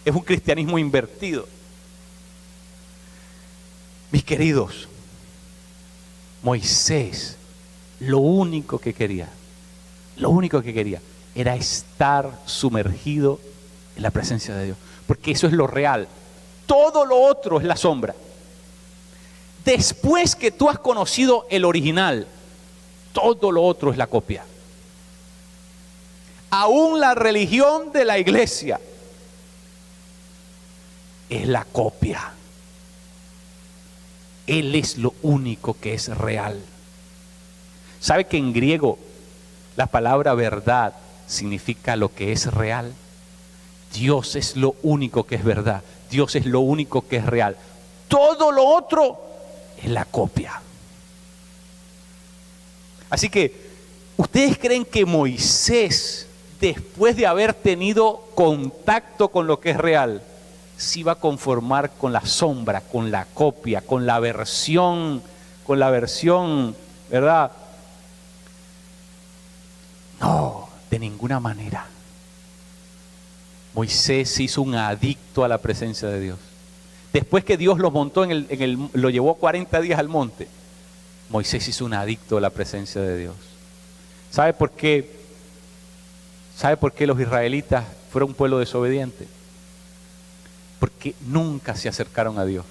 Es un cristianismo invertido. Mis queridos, Moisés lo único que quería era estar sumergido en la presencia de Dios, porque eso es lo real. Todo lo otro es la sombra. Después que tú has conocido el original, todo lo otro es la copia. Aún la religión de la iglesia es la copia. Él es lo único que es real. ¿Sabe que en griego la palabra verdad significa lo que es real? Dios es lo único que es verdad. Dios es lo único que es real. Todo lo otro es la copia. Así que, ¿ustedes creen que Moisés, después de haber tenido contacto con lo que es real, se iba a conformar con la sombra, con la copia, con la versión, ¿verdad? No, de ninguna manera. Moisés se hizo un adicto a la presencia de Dios. Después que Dios lo montó lo llevó 40 días al monte, Moisés hizo un adicto a la presencia de Dios. ¿Sabe por qué? ¿Sabe por qué los israelitas fueron un pueblo desobediente? Porque nunca se acercaron a Dios.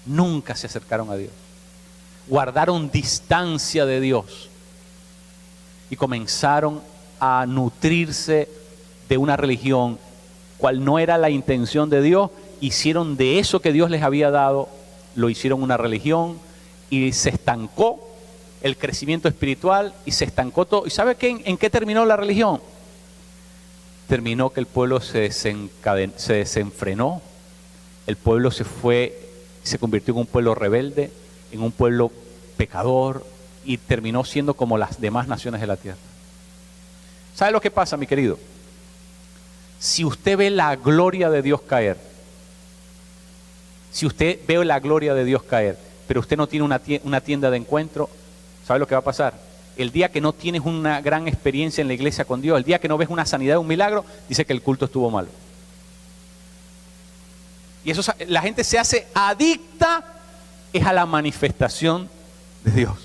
Nunca se acercaron a Dios. Guardaron distancia de Dios y comenzaron a nutrirse de una religión cual no era la intención de Dios. Hicieron de eso que Dios les había dado, lo hicieron una religión, y se estancó el crecimiento espiritual y se estancó todo. ¿Y sabe en qué terminó la religión? Terminó que el pueblo se desenfrenó, el pueblo se convirtió en un pueblo rebelde, en un pueblo pecador, y terminó siendo como las demás naciones de la tierra. ¿Sabe lo que pasa, mi querido? Si usted ve la gloria de Dios caer, pero usted no tiene una tienda de encuentro, ¿sabe lo que va a pasar? El día que no tienes una gran experiencia en la iglesia con Dios, el día que no ves una sanidad, un milagro, dice que el culto estuvo malo. Y eso, la gente se hace adicta es a la manifestación de Dios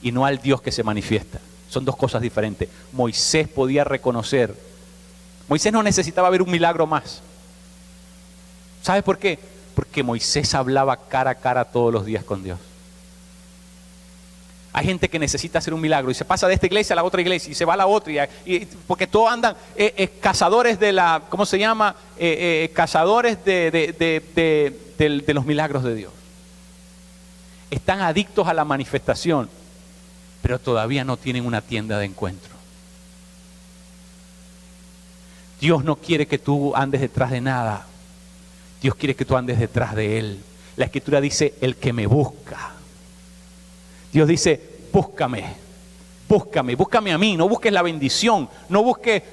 y no al Dios que se manifiesta. Son dos cosas diferentes. Moisés podía reconocer. Moisés no necesitaba ver un milagro más. ¿Sabes por qué? Porque Moisés hablaba cara a cara todos los días con Dios. Hay gente que necesita hacer un milagro y se pasa de esta iglesia a la otra iglesia y se va a la otra, porque todos andan cazadores de la, ¿cómo se llama? Cazadores de los milagros de Dios. Están adictos a la manifestación, pero todavía no tienen una tienda de encuentro. Dios no quiere que tú andes detrás de nada. Dios quiere que tú andes detrás de Él. La Escritura dice, el que me busca. Dios dice, búscame a mí, no busques la bendición, no busques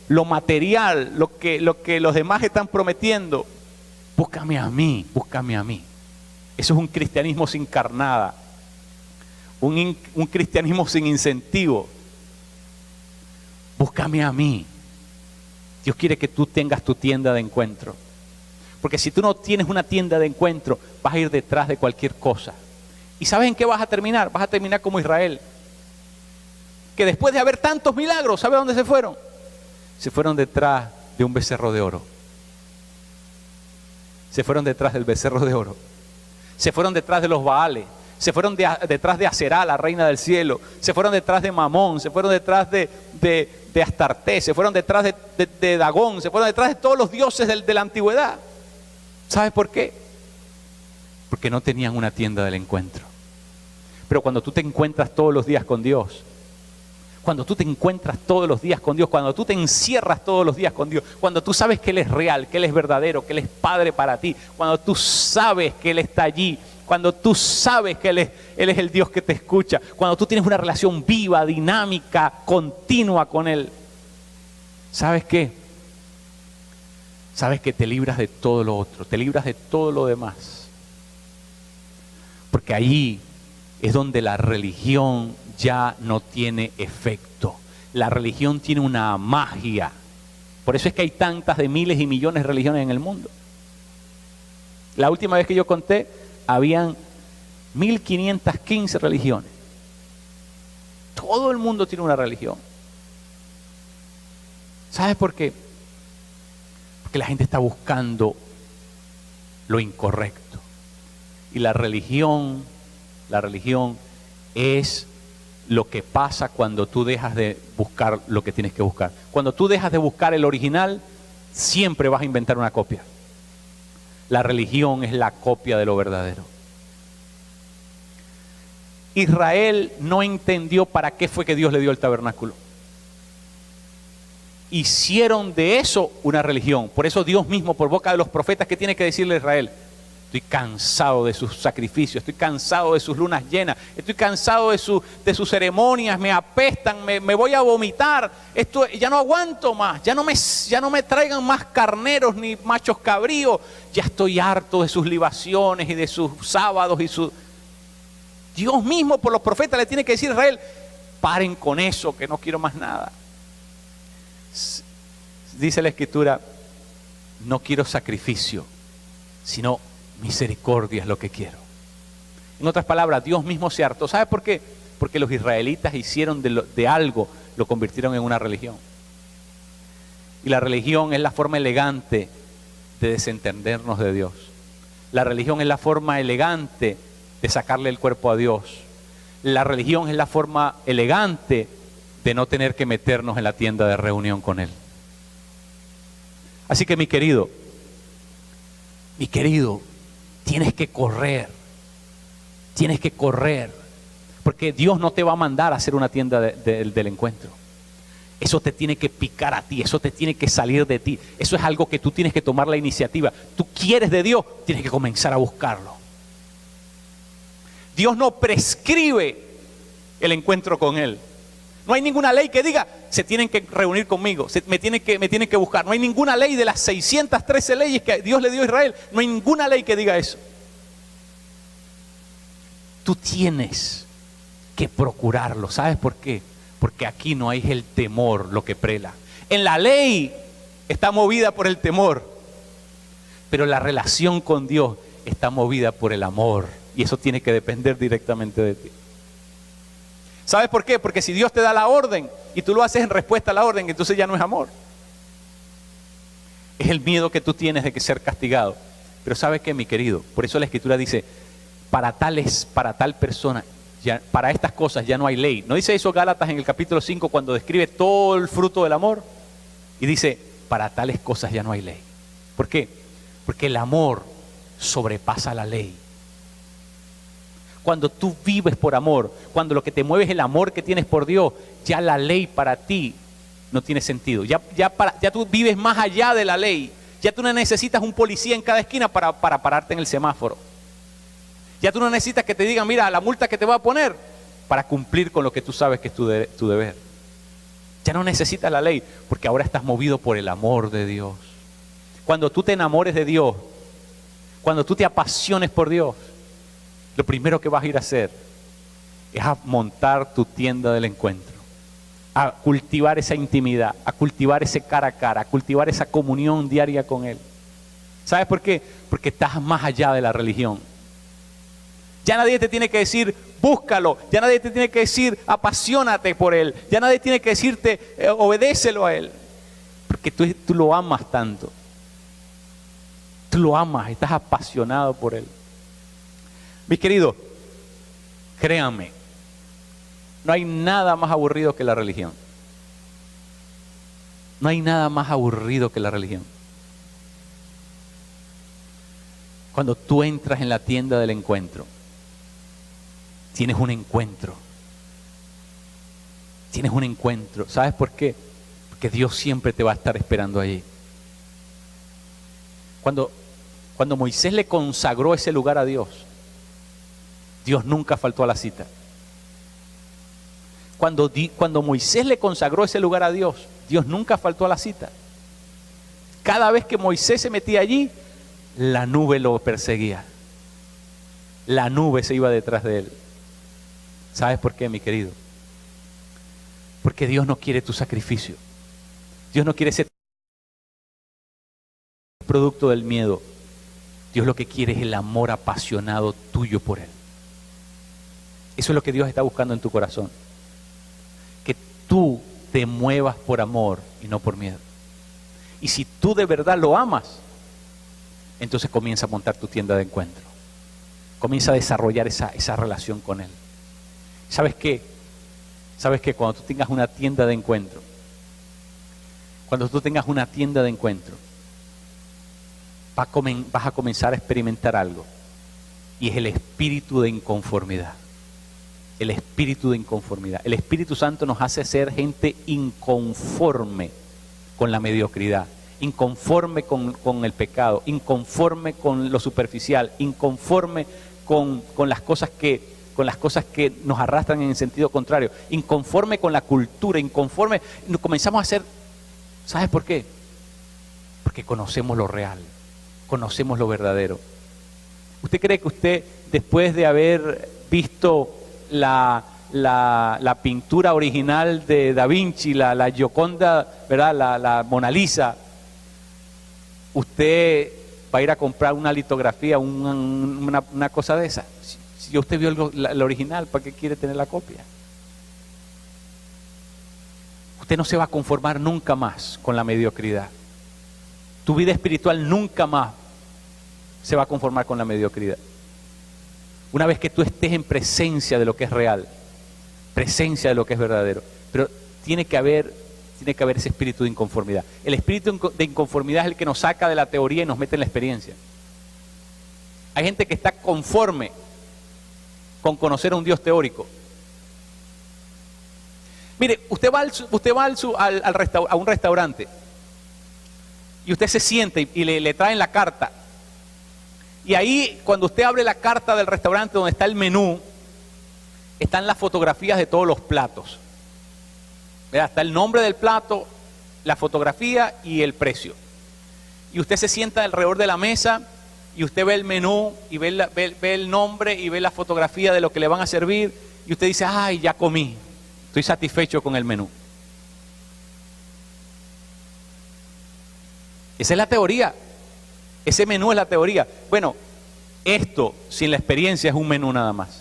lo material, lo que los demás están prometiendo. Búscame a mí. Eso es un cristianismo sin carnada, un cristianismo sin incentivo. Búscame a mí. Dios quiere que tú tengas tu tienda de encuentro. Porque si tú no tienes una tienda de encuentro, vas a ir detrás de cualquier cosa. ¿Y sabes en qué vas a terminar? Vas a terminar como Israel. Que después de haber tantos milagros, ¿sabe dónde se fueron? Se fueron detrás de un becerro de oro. Se fueron detrás del becerro de oro. Se fueron detrás de los Baales. Se fueron detrás de Aserá, la reina del cielo. Se fueron detrás de Mamón. Se fueron detrás de Astarte. Se fueron detrás de Dagón. Se fueron detrás de todos los dioses de la antigüedad. ¿Sabes por qué? Porque no tenían una tienda del encuentro. Pero cuando tú te encuentras todos los días con Dios, cuando tú te encuentras todos los días con Dios, cuando tú te encierras todos los días con Dios, cuando tú sabes que Él es real, que Él es verdadero, que Él es Padre para ti, cuando tú sabes que Él está allí, cuando tú sabes que Él es el Dios que te escucha, cuando tú tienes una relación viva, dinámica, continua con Él, ¿sabes qué? Sabes que te libras de todo lo otro, te libras de todo lo demás. Porque allí es donde la religión ya no tiene efecto. La religión tiene una magia. Por eso es que hay tantas de miles y millones de religiones en el mundo. La última vez que yo conté, habían 1515 religiones. Todo el mundo tiene una religión. ¿Sabes por qué? Porque la gente está buscando lo incorrecto. Y la religión es lo que pasa cuando tú dejas de buscar lo que tienes que buscar. Cuando tú dejas de buscar el original, siempre vas a inventar una copia. La religión es la copia de lo verdadero. Israel no entendió para qué fue que Dios le dio el tabernáculo. Hicieron de eso una religión. Por eso Dios mismo, por boca de los profetas, ¿qué tiene que decirle a Israel? Estoy cansado de sus sacrificios, estoy cansado de sus lunas llenas, estoy cansado de sus ceremonias, me apestan, me voy a vomitar, esto ya no aguanto más, ya no me traigan más carneros ni machos cabríos, ya estoy harto de sus libaciones y de sus sábados y sus... Dios mismo por los profetas le tiene que decir a Israel, paren con eso, que no quiero más nada. Dice la Escritura, no quiero sacrificio, sino misericordia es lo que quiero. En otras palabras, Dios mismo se hartó. ¿Sabe por qué? Porque los israelitas hicieron de algo, lo convirtieron en una religión. Y la religión es la forma elegante de desentendernos de Dios. La religión es la forma elegante de sacarle el cuerpo a Dios. La religión es la forma elegante de no tener que meternos en la tienda de reunión con Él. Así que mi querido, tienes que correr, porque Dios no te va a mandar a hacer una tienda del encuentro. Eso te tiene que picar a ti, eso te tiene que salir de ti, eso es algo que tú tienes que tomar la iniciativa. Tú quieres de Dios, tienes que comenzar a buscarlo. Dios no prescribe el encuentro con Él. No hay ninguna ley que diga, se tienen que reunir conmigo, me tienen que buscar. No hay ninguna ley de las 613 leyes que Dios le dio a Israel. No hay ninguna ley que diga eso. Tú tienes que procurarlo. ¿Sabes por qué? Porque aquí no hay el temor lo que prela. En la ley está movida por el temor, pero la relación con Dios está movida por el amor. Y eso tiene que depender directamente de ti. ¿Sabes por qué? Porque si Dios te da la orden y tú lo haces en respuesta a la orden, entonces ya no es amor. Es el miedo que tú tienes de que ser castigado. Pero ¿sabes qué, mi querido? Por eso la Escritura dice, para tal persona, para estas cosas ya no hay ley. ¿No dice eso Gálatas en el capítulo 5 cuando describe todo el fruto del amor? Y dice, para tales cosas ya no hay ley. ¿Por qué? Porque el amor sobrepasa la ley. Cuando tú vives por amor, cuando lo que te mueve es el amor que tienes por Dios, ya la ley para ti no tiene sentido. Ya tú vives más allá de la ley. Ya tú no necesitas un policía en cada esquina para pararte en el semáforo. Ya tú no necesitas que te digan, mira, la multa que te va a poner para cumplir con lo que tú sabes que es tu deber. Ya no necesitas la ley, porque ahora estás movido por el amor de Dios. Cuando tú te enamores de Dios, cuando tú te apasiones por Dios, lo primero que vas a ir a hacer es a montar tu tienda del encuentro, a cultivar esa intimidad, a cultivar ese cara a cara, a cultivar esa comunión diaria con Él. ¿Sabes por qué? Porque estás más allá de la religión. Ya nadie te tiene que decir, búscalo. Ya nadie te tiene que decir, apasionate por Él. Ya nadie tiene que decirte, obedécelo a Él. Porque tú lo amas tanto. Tú lo amas, estás apasionado por Él. Mis queridos, créanme, no hay nada más aburrido que la religión. No hay nada más aburrido que la religión. Cuando tú entras en la tienda del encuentro, tienes un encuentro. Tienes un encuentro. ¿Sabes por qué? Porque Dios siempre te va a estar esperando allí. Cuando Moisés le consagró ese lugar a Dios, Dios nunca faltó a la cita. Cuando Moisés le consagró ese lugar a Dios, Dios nunca faltó a la cita. Cada vez que Moisés se metía allí, la nube lo perseguía. La nube se iba detrás de él. ¿Sabes por qué, mi querido? Porque Dios no quiere tu sacrificio. Dios no quiere ese producto del miedo. Dios lo que quiere es el amor apasionado tuyo por Él. Eso es lo que Dios está buscando en tu corazón. Que tú te muevas por amor y no por miedo. Y si tú de verdad lo amas, entonces comienza a montar tu tienda de encuentro. Comienza a desarrollar esa relación con Él. ¿Sabes qué? ¿Sabes qué? Cuando tú tengas una tienda de encuentro, vas a comenzar a experimentar algo. Y es el espíritu de inconformidad. El espíritu de inconformidad. El Espíritu Santo nos hace ser gente inconforme con la mediocridad, inconforme con el pecado, inconforme con lo superficial, inconforme con las cosas que nos arrastran en el sentido contrario, inconforme con la cultura, inconforme. Comenzamos a ser, ¿sabes por qué? Porque conocemos lo real, conocemos lo verdadero. ¿Usted cree que usted, después de haber visto la pintura original de Da Vinci, la Gioconda, ¿verdad? La Mona Lisa, usted va a ir a comprar una litografía, una cosa de esa? Si usted vio la original, ¿para qué quiere tener la copia? Usted no se va a conformar nunca más con la mediocridad. Tu vida espiritual nunca más se va a conformar con la mediocridad. Una vez que tú estés en presencia de lo que es real, presencia de lo que es verdadero, pero tiene que haber ese espíritu de inconformidad. El espíritu de inconformidad es el que nos saca de la teoría y nos mete en la experiencia. Hay gente que está conforme con conocer a un Dios teórico. Mire, usted va a un restaurante y usted se siente y le traen la carta. Y ahí, cuando usted abre la carta del restaurante donde está el menú, están las fotografías de todos los platos. ¿Verdad? Está el nombre del plato, la fotografía y el precio. Y usted se sienta alrededor de la mesa y usted ve el menú y ve el nombre y ve la fotografía de lo que le van a servir y usted dice, ay, ya comí, estoy satisfecho con el menú. Esa es la teoría. Ese menú es la teoría. Bueno, esto sin la experiencia es un menú nada más.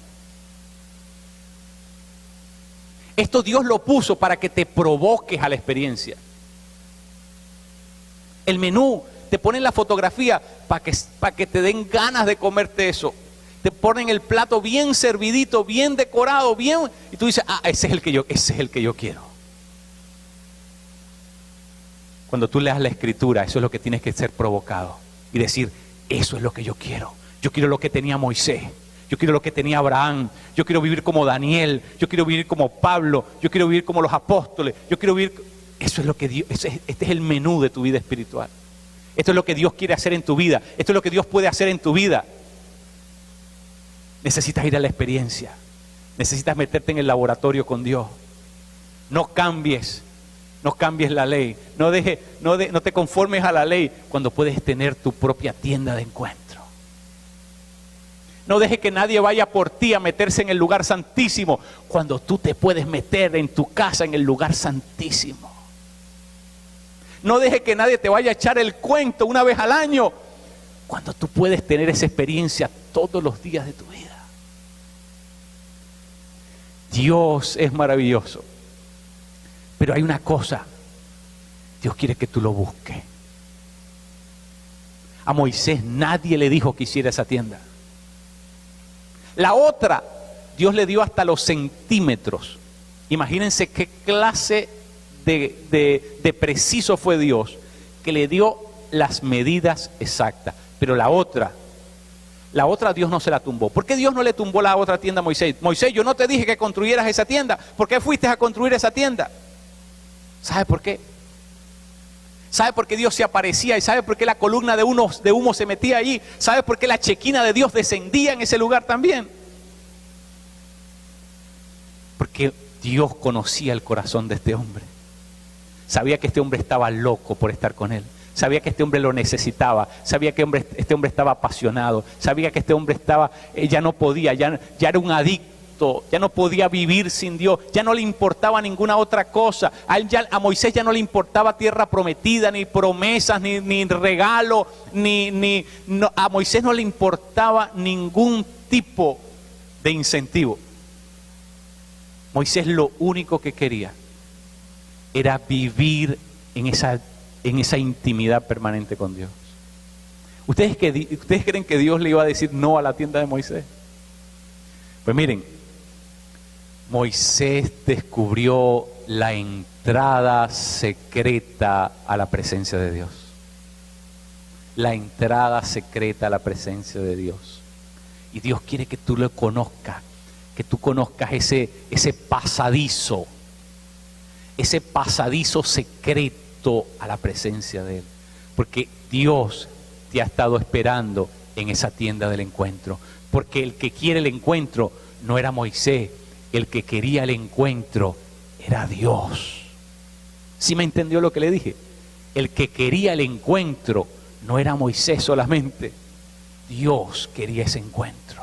Esto Dios lo puso para que te provoques a la experiencia. El menú, te ponen la fotografía para que te den ganas de comerte eso. Te ponen el plato bien servidito, bien decorado, bien, y tú dices, ese es el que yo quiero. Cuando tú leas la Escritura, eso es lo que tienes que ser provocado y decir, eso es lo que yo quiero. Yo quiero lo que tenía Moisés, yo quiero lo que tenía Abraham, yo quiero vivir como Daniel, yo quiero vivir como Pablo, yo quiero vivir como los apóstoles, yo quiero vivir. Eso es lo que Dios, este es el menú de tu vida espiritual. Esto es lo que Dios quiere hacer en tu vida, esto es lo que Dios puede hacer en tu vida. Necesitas ir a la experiencia, necesitas meterte en el laboratorio con Dios. No cambies la ley, no te conformes a la ley cuando puedes tener tu propia tienda de encuentro. No dejes que nadie vaya por ti a meterse en el lugar santísimo cuando tú te puedes meter en tu casa en el lugar santísimo. No dejes que nadie te vaya a echar el cuento una vez al año cuando tú puedes tener esa experiencia todos los días de tu vida. Dios es maravilloso, pero hay una cosa, Dios quiere que tú lo busques. A Moisés nadie le dijo que hiciera esa tienda. La otra, Dios le dio hasta los centímetros. Imagínense qué clase de preciso fue Dios, que le dio las medidas exactas. Pero la otra Dios no se la tumbó. ¿Por qué Dios no le tumbó la otra tienda a Moisés? Moisés, yo no te dije que construyeras esa tienda. ¿Por qué fuiste a construir esa tienda? ¿Sabe por qué? ¿Sabe por qué Dios se aparecía? ¿Y sabe por qué la columna de humo se metía allí? ¿Sabe por qué la chequina de Dios descendía en ese lugar también? Porque Dios conocía el corazón de este hombre. Sabía que este hombre estaba loco por estar con él. Sabía que este hombre lo necesitaba. Sabía que este hombre estaba apasionado. Sabía que este hombre ya no podía, ya era un adicto. Ya no podía vivir sin Dios. Ya no le importaba ninguna otra cosa. A Moisés ya no le importaba tierra prometida, ni promesas, ni regalo, a Moisés no le importaba ningún tipo de incentivo. Moisés lo único que quería era vivir en esa intimidad permanente con Dios. ¿Ustedes creen que Dios le iba a decir no a la tienda de Moisés? Pues miren, Moisés descubrió la entrada secreta a la presencia de Dios. La entrada secreta a la presencia de Dios. Y Dios quiere que tú lo conozcas, que tú conozcas ese pasadizo secreto a la presencia de Él. Porque Dios te ha estado esperando en esa tienda del encuentro. Porque el que quiere el encuentro no era Moisés, el que quería el encuentro era Dios. ¿Sí me entendió lo que le dije? El que quería el encuentro no era Moisés solamente, Dios quería ese encuentro.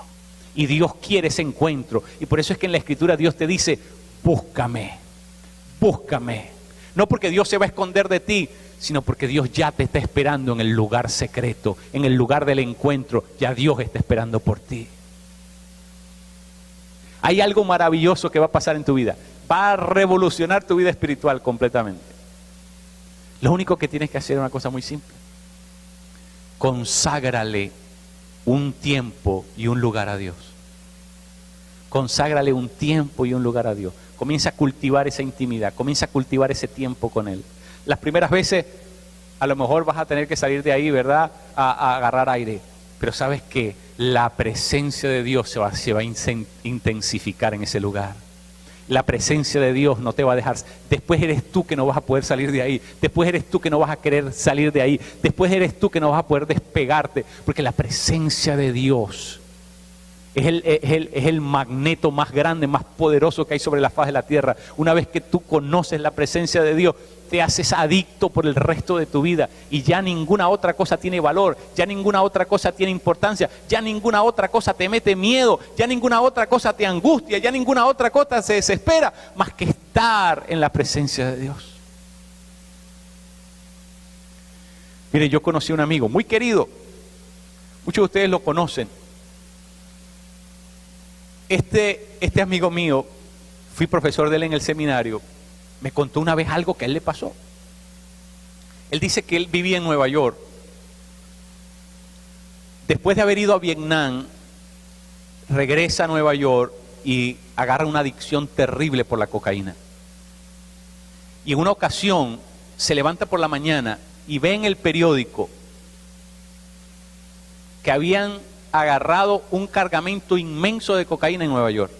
Y Dios quiere ese encuentro. Y por eso es que en la Escritura Dios te dice, búscame. No porque Dios se va a esconder de ti, sino porque Dios ya te está esperando en el lugar secreto, en el lugar del encuentro. Ya Dios está esperando por ti. Hay algo maravilloso que va a pasar en tu vida. Va a revolucionar tu vida espiritual completamente. Lo único que tienes que hacer es una cosa muy simple. Conságrale un tiempo y un lugar a Dios. Conságrale un tiempo y un lugar a Dios. Comienza a cultivar esa intimidad, comienza a cultivar ese tiempo con Él. Las primeras veces a lo mejor vas a tener que salir de ahí, ¿verdad? A agarrar aire. Pero sabes que la presencia de Dios se va a intensificar en ese lugar. La presencia de Dios no te va a dejar. Después eres tú que no vas a poder salir de ahí. Después eres tú que no vas a querer salir de ahí. Después eres tú que no vas a poder despegarte. Porque la presencia de Dios es el magneto más grande, más poderoso que hay sobre la faz de la tierra. Una vez que tú conoces la presencia de Dios, te haces adicto por el resto de tu vida. Y ya ninguna otra cosa tiene valor. Ya ninguna otra cosa tiene importancia. Ya ninguna otra cosa te mete miedo. Ya ninguna otra cosa te angustia. Ya ninguna otra cosa se desespera. Más que estar en la presencia de Dios. Mire, yo conocí a un amigo muy querido. Muchos de ustedes lo conocen. Este amigo mío, fui profesor de él en el seminario, me contó una vez algo que a él le pasó. Él dice que él vivía en Nueva York. Después de haber ido a Vietnam, regresa a Nueva York y agarra una adicción terrible por la cocaína. Y en una ocasión se levanta por la mañana y ve en el periódico que habían agarrado un cargamento inmenso de cocaína en Nueva York.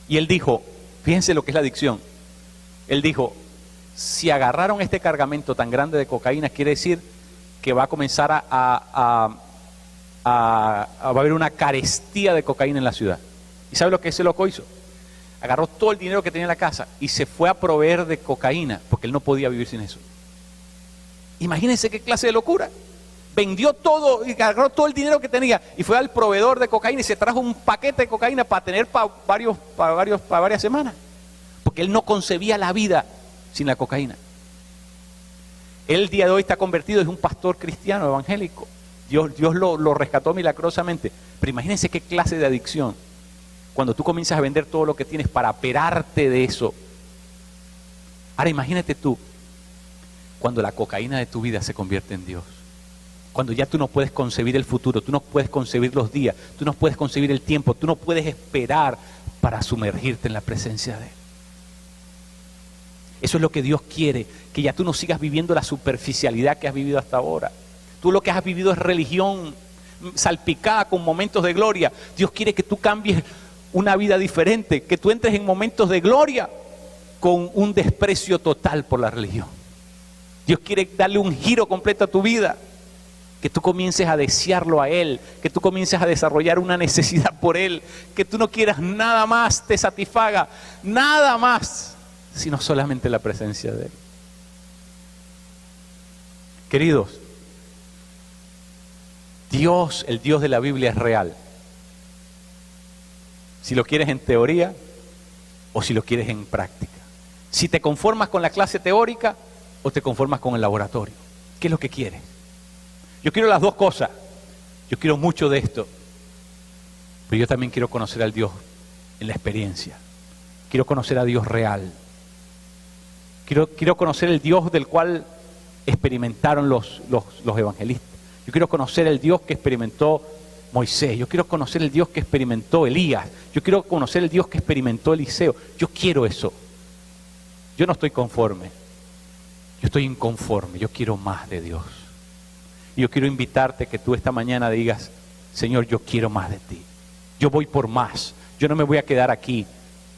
Y él dijo, fíjense lo que es la adicción. Él dijo, si agarraron este cargamento tan grande de cocaína, quiere decir que va a comenzar va a haber una carestía de cocaína en la ciudad. ¿Y sabe lo que ese loco hizo? Agarró todo el dinero que tenía en la casa y se fue a proveer de cocaína, porque él no podía vivir sin eso. Imagínense qué clase de locura. Vendió todo y agarró todo el dinero que tenía y fue al proveedor de cocaína y se trajo un paquete de cocaína para tener para varias semanas, porque él no concebía la vida sin la cocaína. Él el día de hoy está convertido, es un pastor cristiano evangélico. Dios lo rescató milagrosamente. Pero imagínense qué clase de adicción cuando tú comienzas a vender todo lo que tienes para aperarte de eso. Ahora imagínate tú cuando la cocaína de tu vida se convierte en Dios. Cuando ya tú no puedes concebir el futuro, tú no puedes concebir los días, tú no puedes concebir el tiempo, tú no puedes esperar para sumergirte en la presencia de Él. Eso es lo que Dios quiere, que ya tú no sigas viviendo la superficialidad que has vivido hasta ahora. Tú lo que has vivido es religión salpicada con momentos de gloria. Dios quiere que tú cambies una vida diferente, que tú entres en momentos de gloria con un desprecio total por la religión. Dios quiere darle un giro completo a tu vida, que tú comiences a desearlo a Él, que tú comiences a desarrollar una necesidad por Él, que tú no quieras nada más te satisfaga, nada más, sino solamente la presencia de Él. Queridos, Dios, el Dios de la Biblia es real. Si lo quieres en teoría o si lo quieres en práctica. Si te conformas con la clase teórica o te conformas con el laboratorio. ¿Qué es lo que quieres? Yo quiero las dos cosas. Yo quiero mucho de esto. Pero yo también quiero conocer al Dios en la experiencia. Quiero conocer a Dios real. Quiero conocer el Dios del cual experimentaron los evangelistas. Yo quiero conocer el Dios que experimentó Moisés. Yo quiero conocer el Dios que experimentó Elías. Yo quiero conocer el Dios que experimentó Eliseo. Yo quiero eso. Yo no estoy conforme. Yo estoy inconforme. Yo quiero más de Dios. Y yo quiero invitarte que tú esta mañana digas, Señor, yo quiero más de ti. Yo voy por más. Yo no me voy a quedar aquí.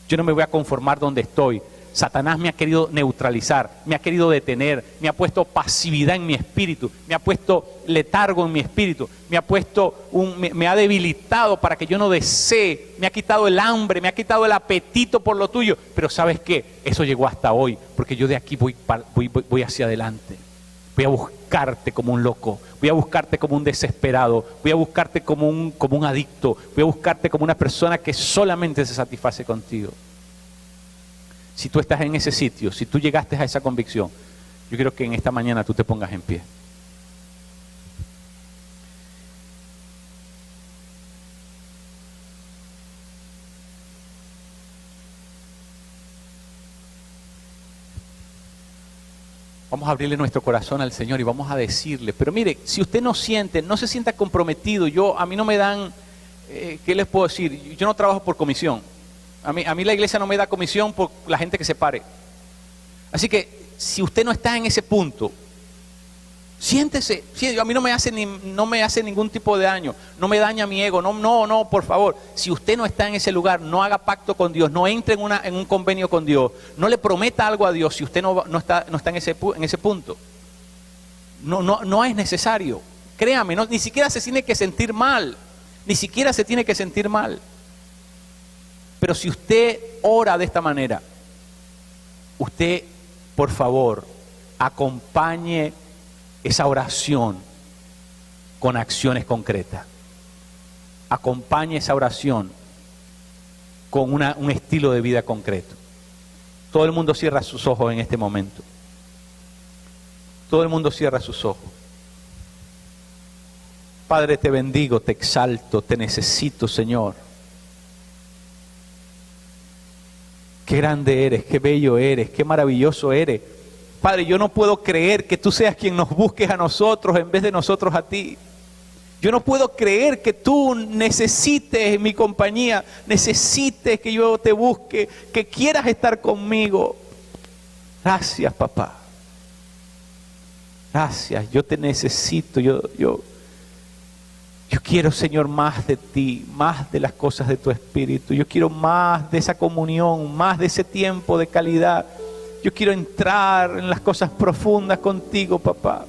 Yo no me voy a conformar donde estoy. Satanás me ha querido neutralizar, me ha querido detener, me ha puesto pasividad en mi espíritu, me ha puesto letargo en mi espíritu, me ha debilitado para que yo no desee, me ha quitado el hambre, me ha quitado el apetito por lo tuyo. Pero ¿sabes qué? Eso llegó hasta hoy, porque yo de aquí voy hacia adelante. Voy a buscarte como un loco, voy a buscarte como un desesperado, voy a buscarte como un adicto, voy a buscarte como una persona que solamente se satisface contigo. Si tú estás en ese sitio, si tú llegaste a esa convicción, yo quiero que en esta mañana tú te pongas en pie. Vamos a abrirle nuestro corazón al Señor y vamos a decirle, pero mire, si usted no se sienta comprometido, a mí no me dan, ¿qué les puedo decir? Yo no trabajo por comisión. A mí la iglesia no me da comisión por la gente que se pare. Así que si usted no está en ese punto, siéntese. A mí no me hace ningún tipo de daño, no me daña mi ego. No, por favor. Si usted no está en ese lugar, no haga pacto con Dios, no entre en un convenio con Dios, no le prometa algo a Dios si usted no está en ese punto. No es necesario. Créame, ni siquiera se tiene que sentir mal. Ni siquiera se tiene que sentir mal. Pero si usted ora de esta manera, usted, por favor, acompañe esa oración con acciones concretas. Acompañe esa oración con un estilo de vida concreto. Todo el mundo cierra sus ojos en este momento. Todo el mundo cierra sus ojos. Padre, te bendigo, te exalto, te necesito, Señor. Qué grande eres, qué bello eres, qué maravilloso eres. Padre, yo no puedo creer que tú seas quien nos busques a nosotros en vez de nosotros a ti. Yo no puedo creer que tú necesites mi compañía, necesites que yo te busque, que quieras estar conmigo. Gracias, papá. Gracias, yo te necesito. Yo quiero, Señor, más de ti, más de las cosas de tu Espíritu. Yo quiero más de esa comunión, más de ese tiempo de calidad. Yo quiero entrar en las cosas profundas contigo, papá.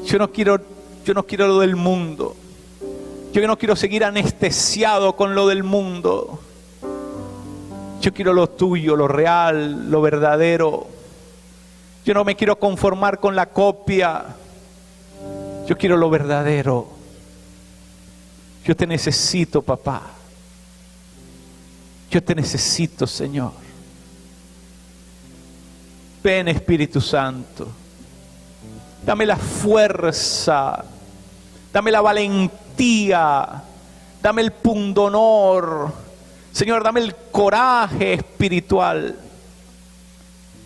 Yo no quiero lo del mundo. Yo no quiero seguir anestesiado con lo del mundo. Yo quiero lo tuyo, lo real, lo verdadero. Yo no me quiero conformar con la copia. Yo quiero lo verdadero. Yo te necesito, papá. Yo te necesito, Señor. Ven, Espíritu Santo. Dame la fuerza, dame la valentía, dame el pundonor, Señor, dame el coraje espiritual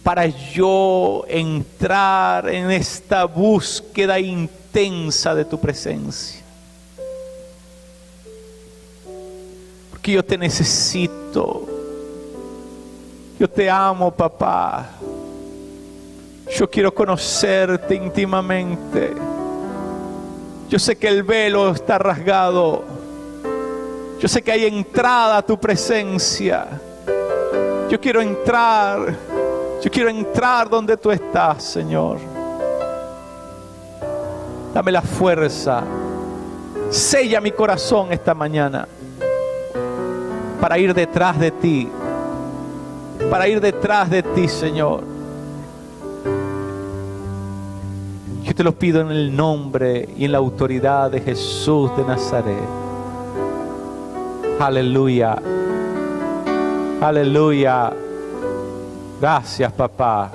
para yo entrar en esta búsqueda intensa de tu presencia. Porque yo te necesito, yo te amo, papá. Yo quiero conocerte íntimamente. Yo sé que el velo está rasgado. Yo sé que hay entrada a tu presencia. Yo quiero entrar donde tú estás, Señor. Dame la fuerza. Sella mi corazón esta mañana para ir detrás de ti. Para ir detrás de ti, Señor. Yo te lo pido en el nombre y en la autoridad de Jesús de Nazaret. Aleluya. Aleluya. Gracias, papá.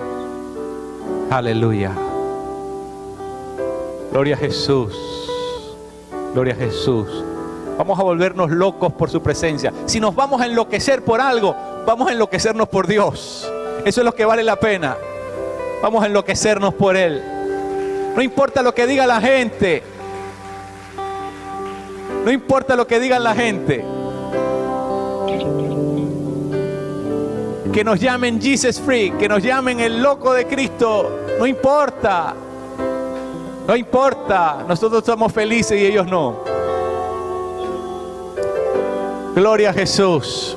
Aleluya. Gloria a Jesús. Gloria a Jesús. Vamos a volvernos locos por su presencia. Si nos vamos a enloquecer por algo, vamos a enloquecernos por Dios. Eso es lo que vale la pena. Vamos a enloquecernos por Él. No importa lo que diga la gente. No importa lo que diga la gente. Que nos llamen Jesus Freak, que nos llamen el loco de Cristo. No importa. No importa. Nosotros somos felices y ellos no. Gloria a Jesús.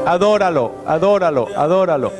Adóralo, adóralo, adóralo.